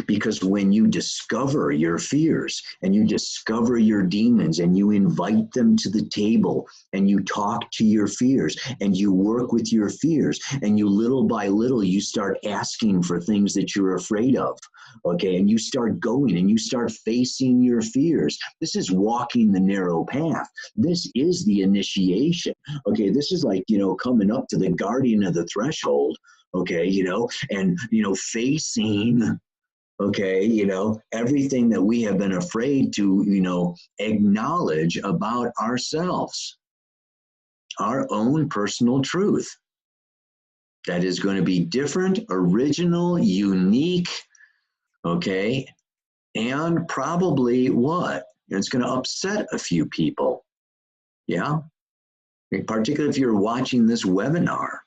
Because when you discover your fears and you discover your demons and you invite them to the table and you talk to your fears and you work with your fears and you little by little, you start asking for things that you're afraid of. Okay. And you start going and you start facing your fears. This is walking the narrow path. This is the initiation. Okay. This is like, coming up to the guardian of the threshold. Okay. And, facing, okay, everything that we have been afraid to, acknowledge about ourselves, our own personal truth. That is going to be different, original, unique, okay, and probably what? It's going to upset a few people. Yeah, particularly if you're watching this webinar.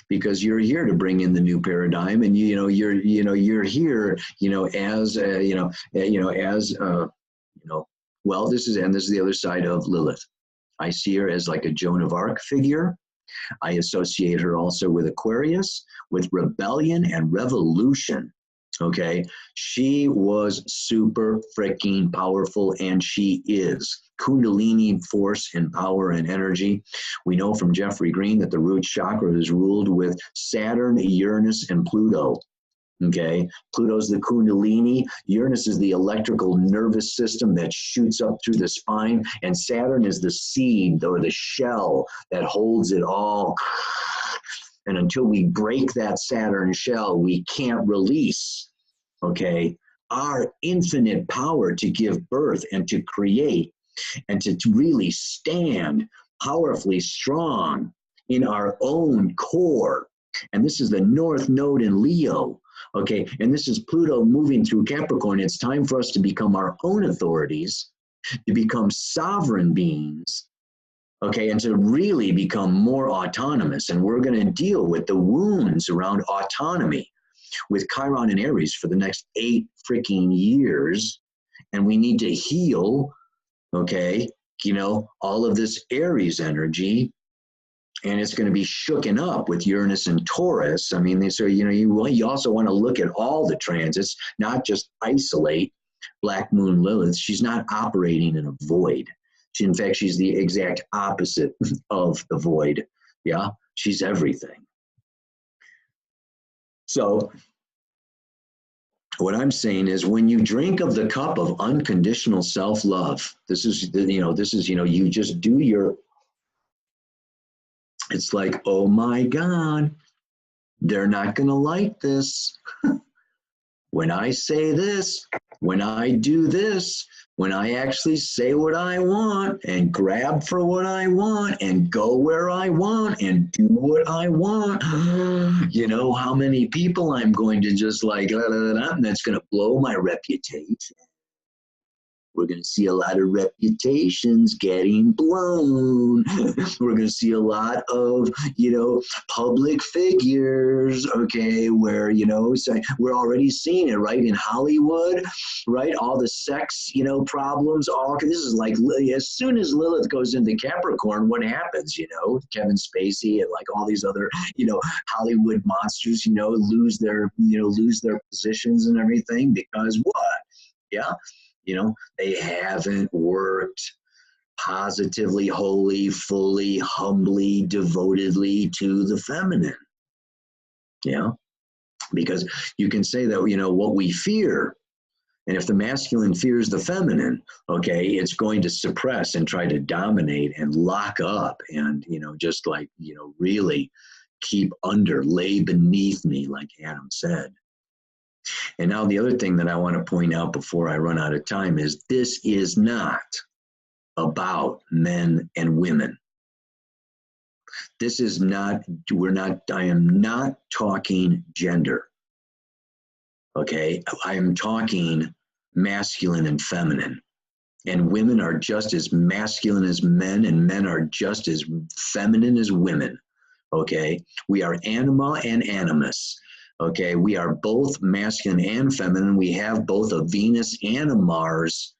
Because you're here to bring in the new paradigm, and you're here, as well, this is the other side of Lilith. I see her as like a Joan of Arc figure. I associate her also with Aquarius, with rebellion and revolution. Okay, she was super freaking powerful, and she is Kundalini force and power and energy. We know from Jeffrey Green that the root chakra is ruled with Saturn, Uranus, and Pluto. Okay, Pluto's the Kundalini, Uranus is the electrical nervous system that shoots up through the spine, and Saturn is the seed or the shell that holds it all. And until we break that Saturn shell, we can't release, okay, our infinite power to give birth and to create and to really stand powerfully strong in our own core. And this is the North Node in Leo. Okay, and this is Pluto moving through Capricorn. It's time for us to become our own authorities, to become sovereign beings, okay, and to really become more autonomous. And we're going to deal with the wounds around autonomy with Chiron and Aries for the next 8 freaking years. And we need to heal, okay, you know, all of this Aries energy. And it's going to be shooken up with Uranus and Taurus. I mean, so, you know, you also want to look at all the transits, not just isolate Black Moon Lilith. She's not operating in a void. In fact, she's the exact opposite of the void. Yeah, she's everything. So what I'm saying is, when you drink of the cup of unconditional self-love, this is, you just do your, it's like, oh my God, they're not going to like this. When I say this, when I do this, when I actually say what I want and grab for what I want and go where I want and do what I want, you know how many people I'm going to just like, and that's going to blow my reputation. We're going to see a lot of reputations getting blown. We're going to see a lot of, you know, public figures, okay, where, you know, we're already seeing it, right, in Hollywood, right, all the sex, you know, problems, this is like, as soon as Lilith goes into Capricorn, what happens, you know, Kevin Spacey and like all these other, you know, Hollywood monsters, you know, lose their positions and everything, because what? Yeah. You know, they haven't worked positively, wholly, fully, humbly, devotedly to the feminine. Yeah, because you can say that, you know, what we fear, and if the masculine fears the feminine, okay, it's going to suppress and try to dominate and lock up and, you know, just like, you know, really keep under, lay beneath me, like Adam said. And now the other thing that I want to point out before I run out of time is, this is not about men and women. This is not, I am not talking gender. Okay, I am talking masculine and feminine. And women are just as masculine as men, and men are just as feminine as women. Okay, we are anima and animus. Okay, we are both masculine and feminine. We have both a Venus and a Mars.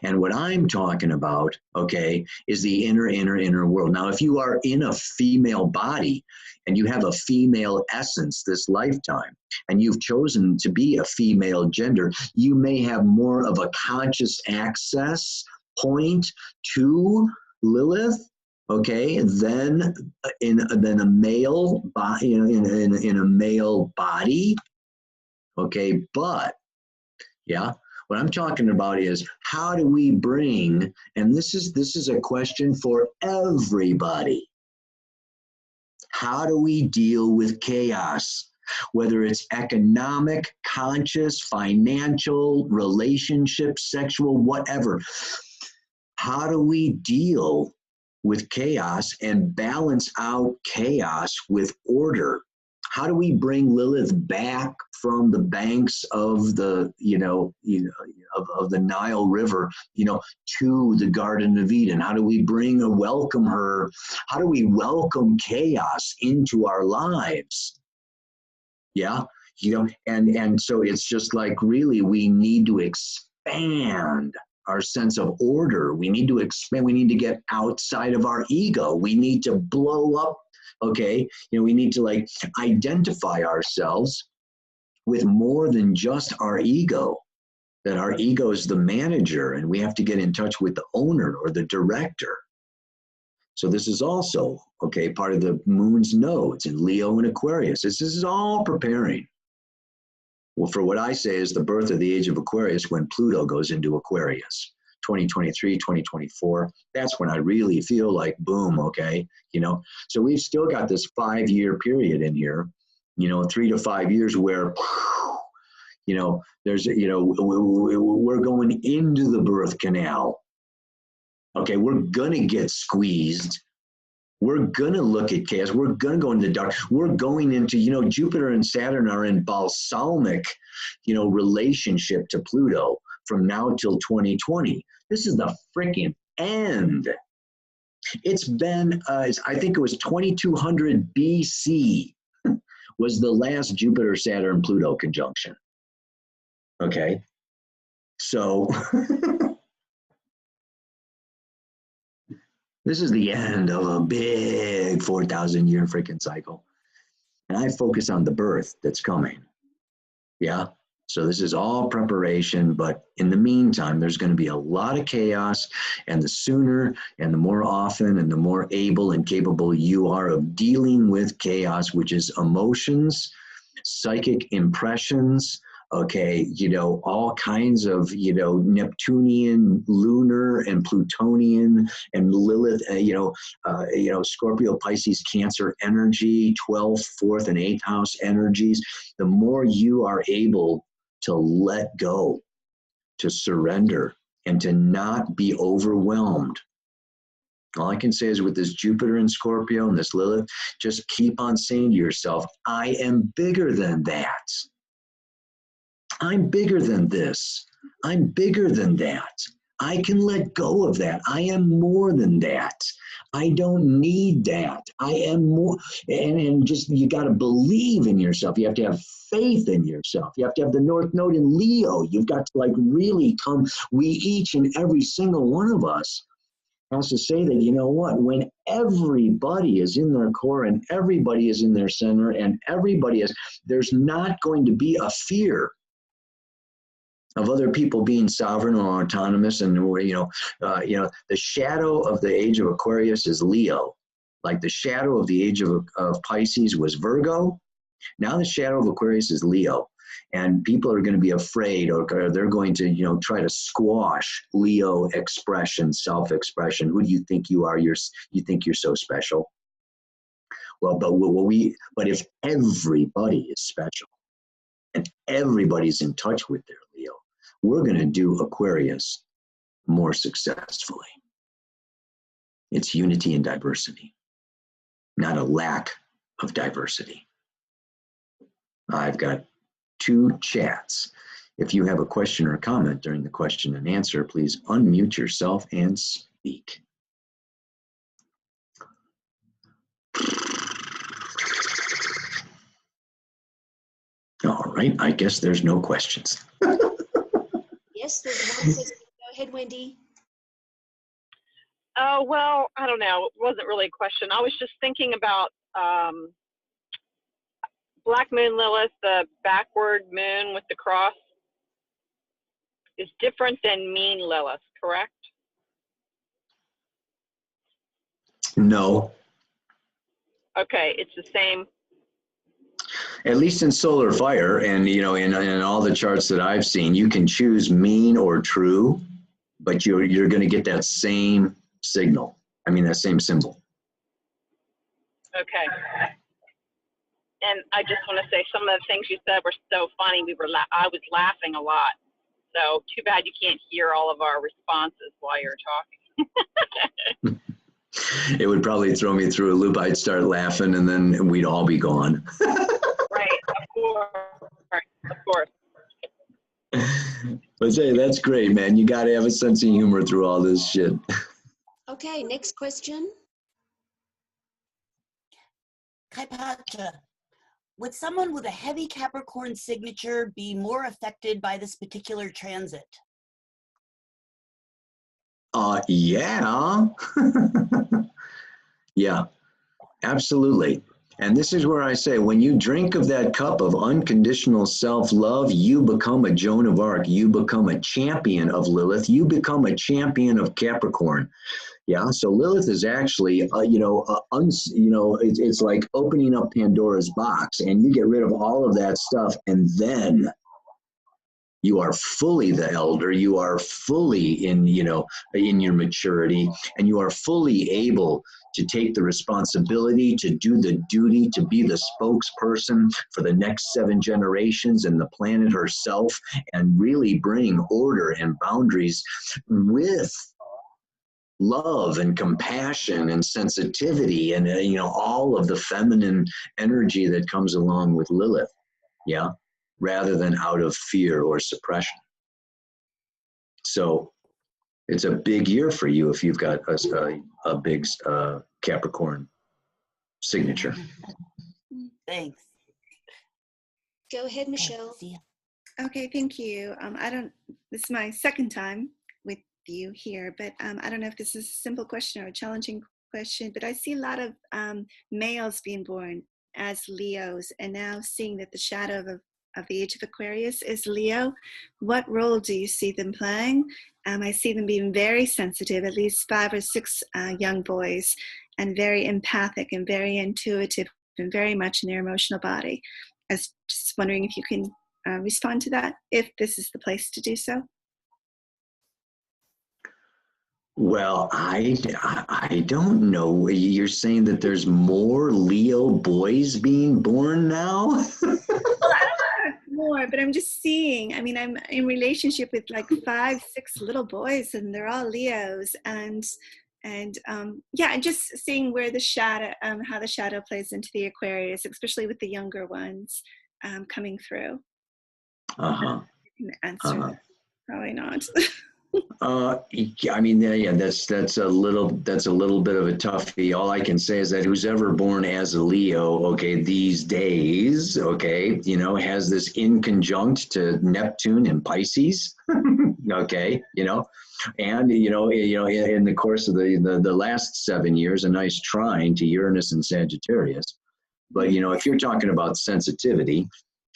And what I'm talking about, okay, is the inner world. Now, if you are in a female body and you have a female essence this lifetime, and you've chosen to be a female gender, you may have more of a conscious access point to Lilith, okay, than a male body, in a male body, okay. But yeah, what I'm talking about is, how do we bring, and this is a question for everybody, how do we deal with chaos, whether it's economic, conscious, financial, relationship, sexual, whatever? How do we deal with chaos and balance out chaos with order? How do we bring Lilith back from the banks of the, of the Nile River, to the Garden of Eden? How do we welcome her? How do we welcome chaos into our lives? Yeah, and so it's just like, really, we need to expand our sense of order. We need to expand. We need to get outside of our ego. We need to blow up. Okay, we need to identify ourselves with more than just our ego, that our ego is the manager, and we have to get in touch with the owner or the director. So this is also, part of the moon's nodes in Leo and Aquarius. This is all preparing. Well, for what I say is the birth of the age of Aquarius, when Pluto goes into Aquarius, 2023, 2024. That's when I really feel like, boom, So we've still got this 5-year period in here, 3 to 5 years where, there's, we're going into the birth canal. Okay, we're going to get squeezed. We're going to look at chaos. We're going to go into the dark. We're going into, Jupiter and Saturn are in balsamic, relationship to Pluto from now till 2020. This is the freaking end. It's been, I think it was 2200 BC was the last Jupiter, Saturn, Pluto conjunction. Okay. So this is the end of a big 4,000 year freaking cycle. And I focus on the birth that's coming. Yeah. So this is all preparation, but in the meantime, there's going to be a lot of chaos, and the sooner and the more often and the more able and capable you are of dealing with chaos, which is emotions, psychic impressions, okay, all kinds of, Neptunian, lunar, and Plutonian, and Lilith, Scorpio, Pisces, Cancer energy, 12th, 4th, and 8th house energies. The more you are able to let go, to surrender, and to not be overwhelmed. All I can say is with this Jupiter and Scorpio and this Lilith, just keep on saying to yourself, I am bigger than that. I'm bigger than this. I'm bigger than that. I can let go of that. I am more than that. I don't need that. I am more. And just, you got to believe in yourself. You have to have faith in yourself. You have to have the North Node in Leo. You've got to really come. We each and every single one of us has to say that, when everybody is in their core and everybody is in their center and there's not going to be a fear of other people being sovereign or autonomous. And the shadow of the age of Aquarius is Leo. Like the shadow of the age of Pisces was Virgo. Now the shadow of Aquarius is Leo. And people are going to be afraid, or they're going to, try to squash Leo expression, self-expression. Who do you think you are? You think you're so special. Well, but if everybody is special and everybody's in touch with their Leo, we're going to do Aquarius more successfully. It's unity and diversity, not a lack of diversity. I've got 2 chats. If you have a question or comment during the question and answer, please unmute yourself and speak. All right, I guess there's no questions. Yes, there's one question. Go ahead, Wendy. Well, I don't know. It wasn't really a question. I was just thinking about Black Moon Lilith, the backward moon with the cross, is different than mean Lilith, correct? No. Okay, it's the same. At least in solar fire, and in all the charts that I've seen, you can choose mean or true, but you're going to get that same signal. I mean, that same symbol. Okay. And I just want to say some of the things you said were so funny. I was laughing a lot. So too bad you can't hear all of our responses while you're talking. It would probably throw me through a loop. I'd start laughing, and then we'd all be gone. Right, of course. But hey, that's great, man. You got to have a sense of humor through all this shit. Okay, next question. Kaypacha, would someone with a heavy Capricorn signature be more affected by this particular transit? Yeah. Yeah, absolutely. And this is where I say, when you drink of that cup of unconditional self-love, you become a Joan of Arc. You become a champion of Lilith. You become a champion of Capricorn. Yeah, so Lilith is actually, it's like opening up Pandora's box, and you get rid of all of that stuff, and then you are fully the elder. You are fully in your maturity, and you are fully able to take the responsibility, to do the duty, to be the spokesperson for the next 7 generations and the planet herself, and really bring order and boundaries with love and compassion and sensitivity and, all of the feminine energy that comes along with Lilith. Yeah. Rather than out of fear or suppression. So it's a big year for you if you've got a big Capricorn signature. Thanks. Go ahead, Michelle. Okay, thank you. This is my second time with you here, but I don't know if this is a simple question or a challenging question, but I see a lot of males being born as Leos, and now seeing that the shadow of the age of Aquarius is Leo. What role do you see them playing? I see them being very sensitive, at least 5 or 6 young boys, and very empathic and very intuitive and very much in their emotional body. I was just wondering if you can respond to that, if this is the place to do so. Well, I don't know. You're saying that there's more Leo boys being born now? Well, I don't know more, but I'm just seeing, I'm in relationship with like 5, 6 little boys, and they're all Leos, and just seeing where the shadow, how the shadow plays into the Aquarius, especially with the younger ones coming through. Uh-huh. You can answer that. Probably not. That's a little bit of a toughie. All I can say is that who's ever born as a Leo, okay, these days, okay, has this inconjunct to Neptune and Pisces, okay, and in the course of the last 7 years, a nice trine to Uranus and Sagittarius. But if you're talking about sensitivity,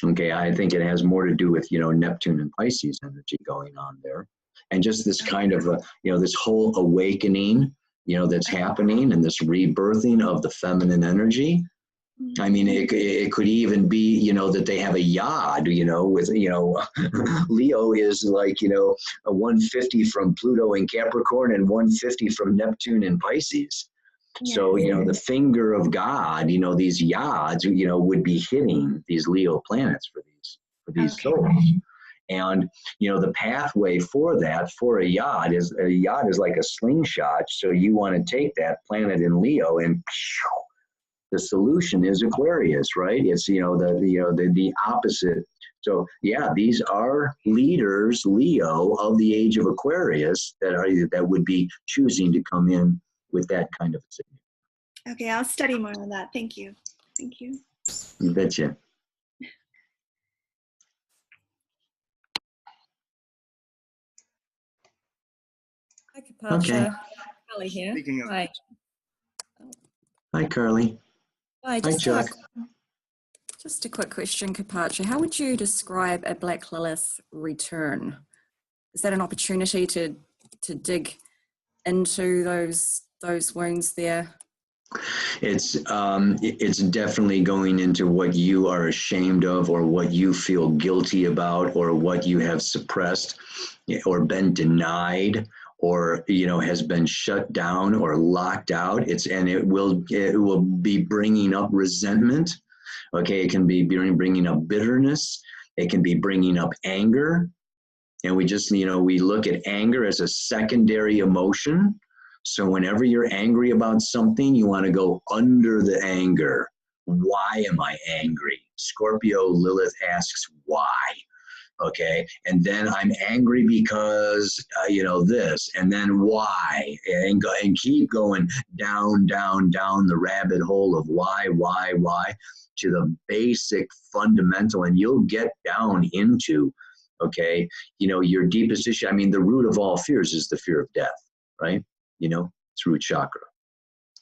okay, I think it has more to do with Neptune and Pisces energy going on there. And just this kind of, this whole awakening, that's happening, and this rebirthing of the feminine energy. I mean, it could even be, that they have a yod, with, Leo is like, a 150 from Pluto in Capricorn and 150 from Neptune in Pisces. Yeah. So, the finger of God, these yods, would be hitting these Leo planets for these souls. And, the pathway for that, for a yod is like a slingshot. So you want to take that planet in Leo, and the solution is Aquarius, right? It's, the opposite. So yeah, these are leaders, Leo, of the age of Aquarius that would be choosing to come in with that kind of a signature. Okay, I'll study more on that. Thank you. Thank you. You betcha. Hi, Kaypacha. Okay. Carly here. Hi. Hi, Carly. Hi, Hi, Chuck. Just a quick question, Kaypacha. How would you describe a Black Lilith return? Is that an opportunity to dig into those wounds there? It's definitely going into what you are ashamed of, or what you feel guilty about, or what you have suppressed or been denied, or has been shut down or locked out. It will be bringing up resentment. Okay, it can be bringing up bitterness. It can be bringing up anger, and we look at anger as a secondary emotion. So whenever you're angry about something, you want to go under the anger. Why am I angry? Scorpio Lilith asks why. Okay, and then I'm angry because this, and then why, and keep going down the rabbit hole of why to the basic fundamental, and you'll get down into, okay, your deepest issue. I mean, the root of all fears is the fear of death, right? Through chakra.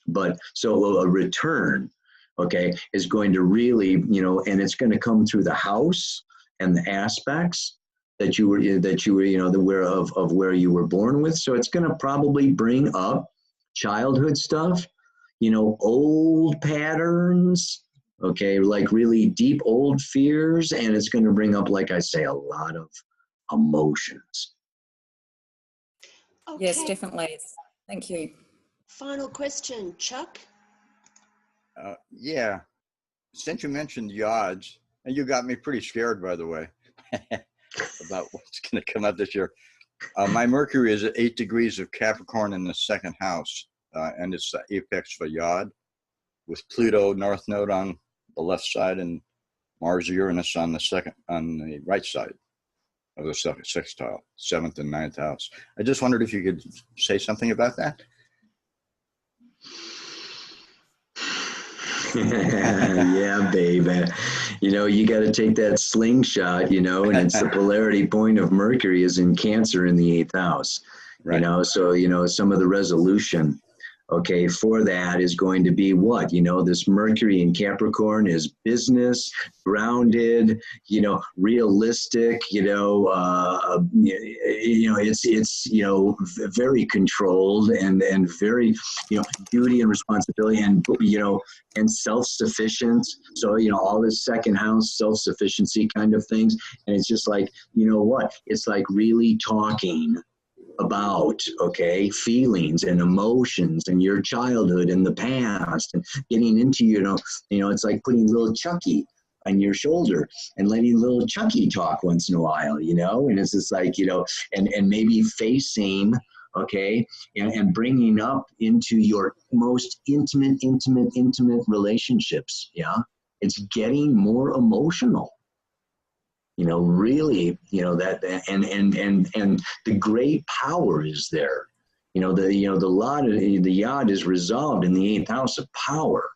But so a return, okay, is going to really, and it's going to come through the house and the aspects that you were aware of where you were born with. So it's going to probably bring up childhood stuff, old patterns, okay, like really deep old fears, and it's going to bring up, like I say, a lot of emotions. Okay. Yes, definitely. Thank you. Final question, Chuck. Yeah, since you mentioned yods, and you got me pretty scared, by the way, about what's going to come out this year. My Mercury is at 8 degrees of Capricorn in the second house, and it's the apex of a yod, with Pluto North Node on the left side and Mars Uranus on the right side of the sextile, 7th and 9th house. I just wondered if you could say something about that. Yeah, baby. You know, you got to take that slingshot, you know, and it's the polarity point of Mercury is in Cancer in the 8th house, Right. you know, so, you know, some of the resolution, okay, for that is going to be what? You know, this Mercury in Capricorn is business, grounded, you know, realistic, it's, you know, very controlled and very, you know, duty and responsibility and, you know, and self-sufficient. So, you know, all this second house self-sufficiency kind of things. And it's just like, you know what? It's like really talking about, okay, feelings and emotions and your childhood and the past and getting into, you know, it's like putting little Chucky on your shoulder and letting little Chucky talk once in a while, you know, and it's just like, you know, and maybe facing, okay, and bringing up into your most intimate relationships. Yeah. It's getting more emotional. You know, really, you know, that, and the great power is there. You know, the yod is resolved in the 8th house of power.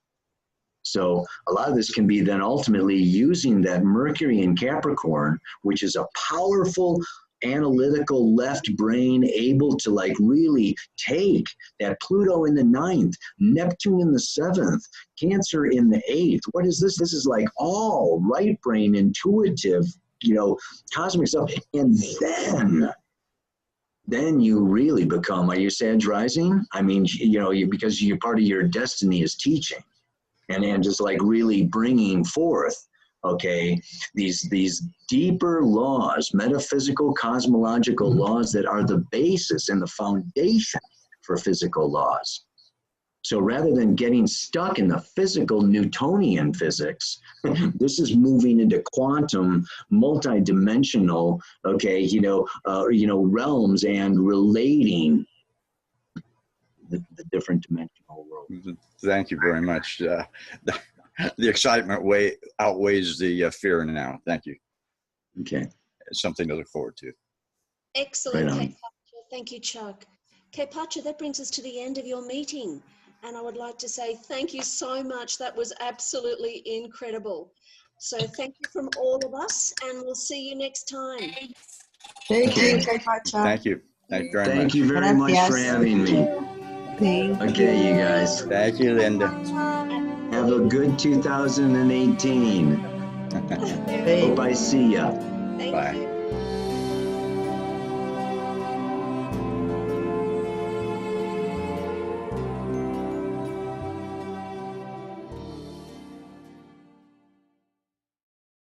So a lot of this can be then ultimately using that Mercury in Capricorn, which is a powerful analytical left brain, able to like really take that Pluto in the 9th, Neptune in the 7th, Cancer in the 8th. What is this? This is like all right brain, intuitive, you know, cosmic stuff. And then you really become, are you Sag rising? I mean, you know, because you're part of your destiny is teaching and just like really bringing forth, okay, these deeper laws, metaphysical, cosmological laws that are the basis and the foundation for physical laws. So rather than getting stuck in the physical Newtonian physics, this is moving into quantum, multidimensional, okay, realms and relating the different dimensional world. Thank you very much. The excitement way outweighs the fear now. Thank you. Okay. It's something to look forward to. Excellent, Right on. Kaypacha. Thank you, Chuck. Kaypacha, that brings us to the end of your meeting. And I would like to say thank you so much. That was absolutely incredible. So thank you from all of us, and we'll see you next time. Thank Okay. you, Kaypacha. Thank you. Thank you very much. Thank you very much for Gracias. having me. Thank Okay, you guys. Thank you, Linda. Have a good 2018. you. Hope I see ya. Thank Bye. you.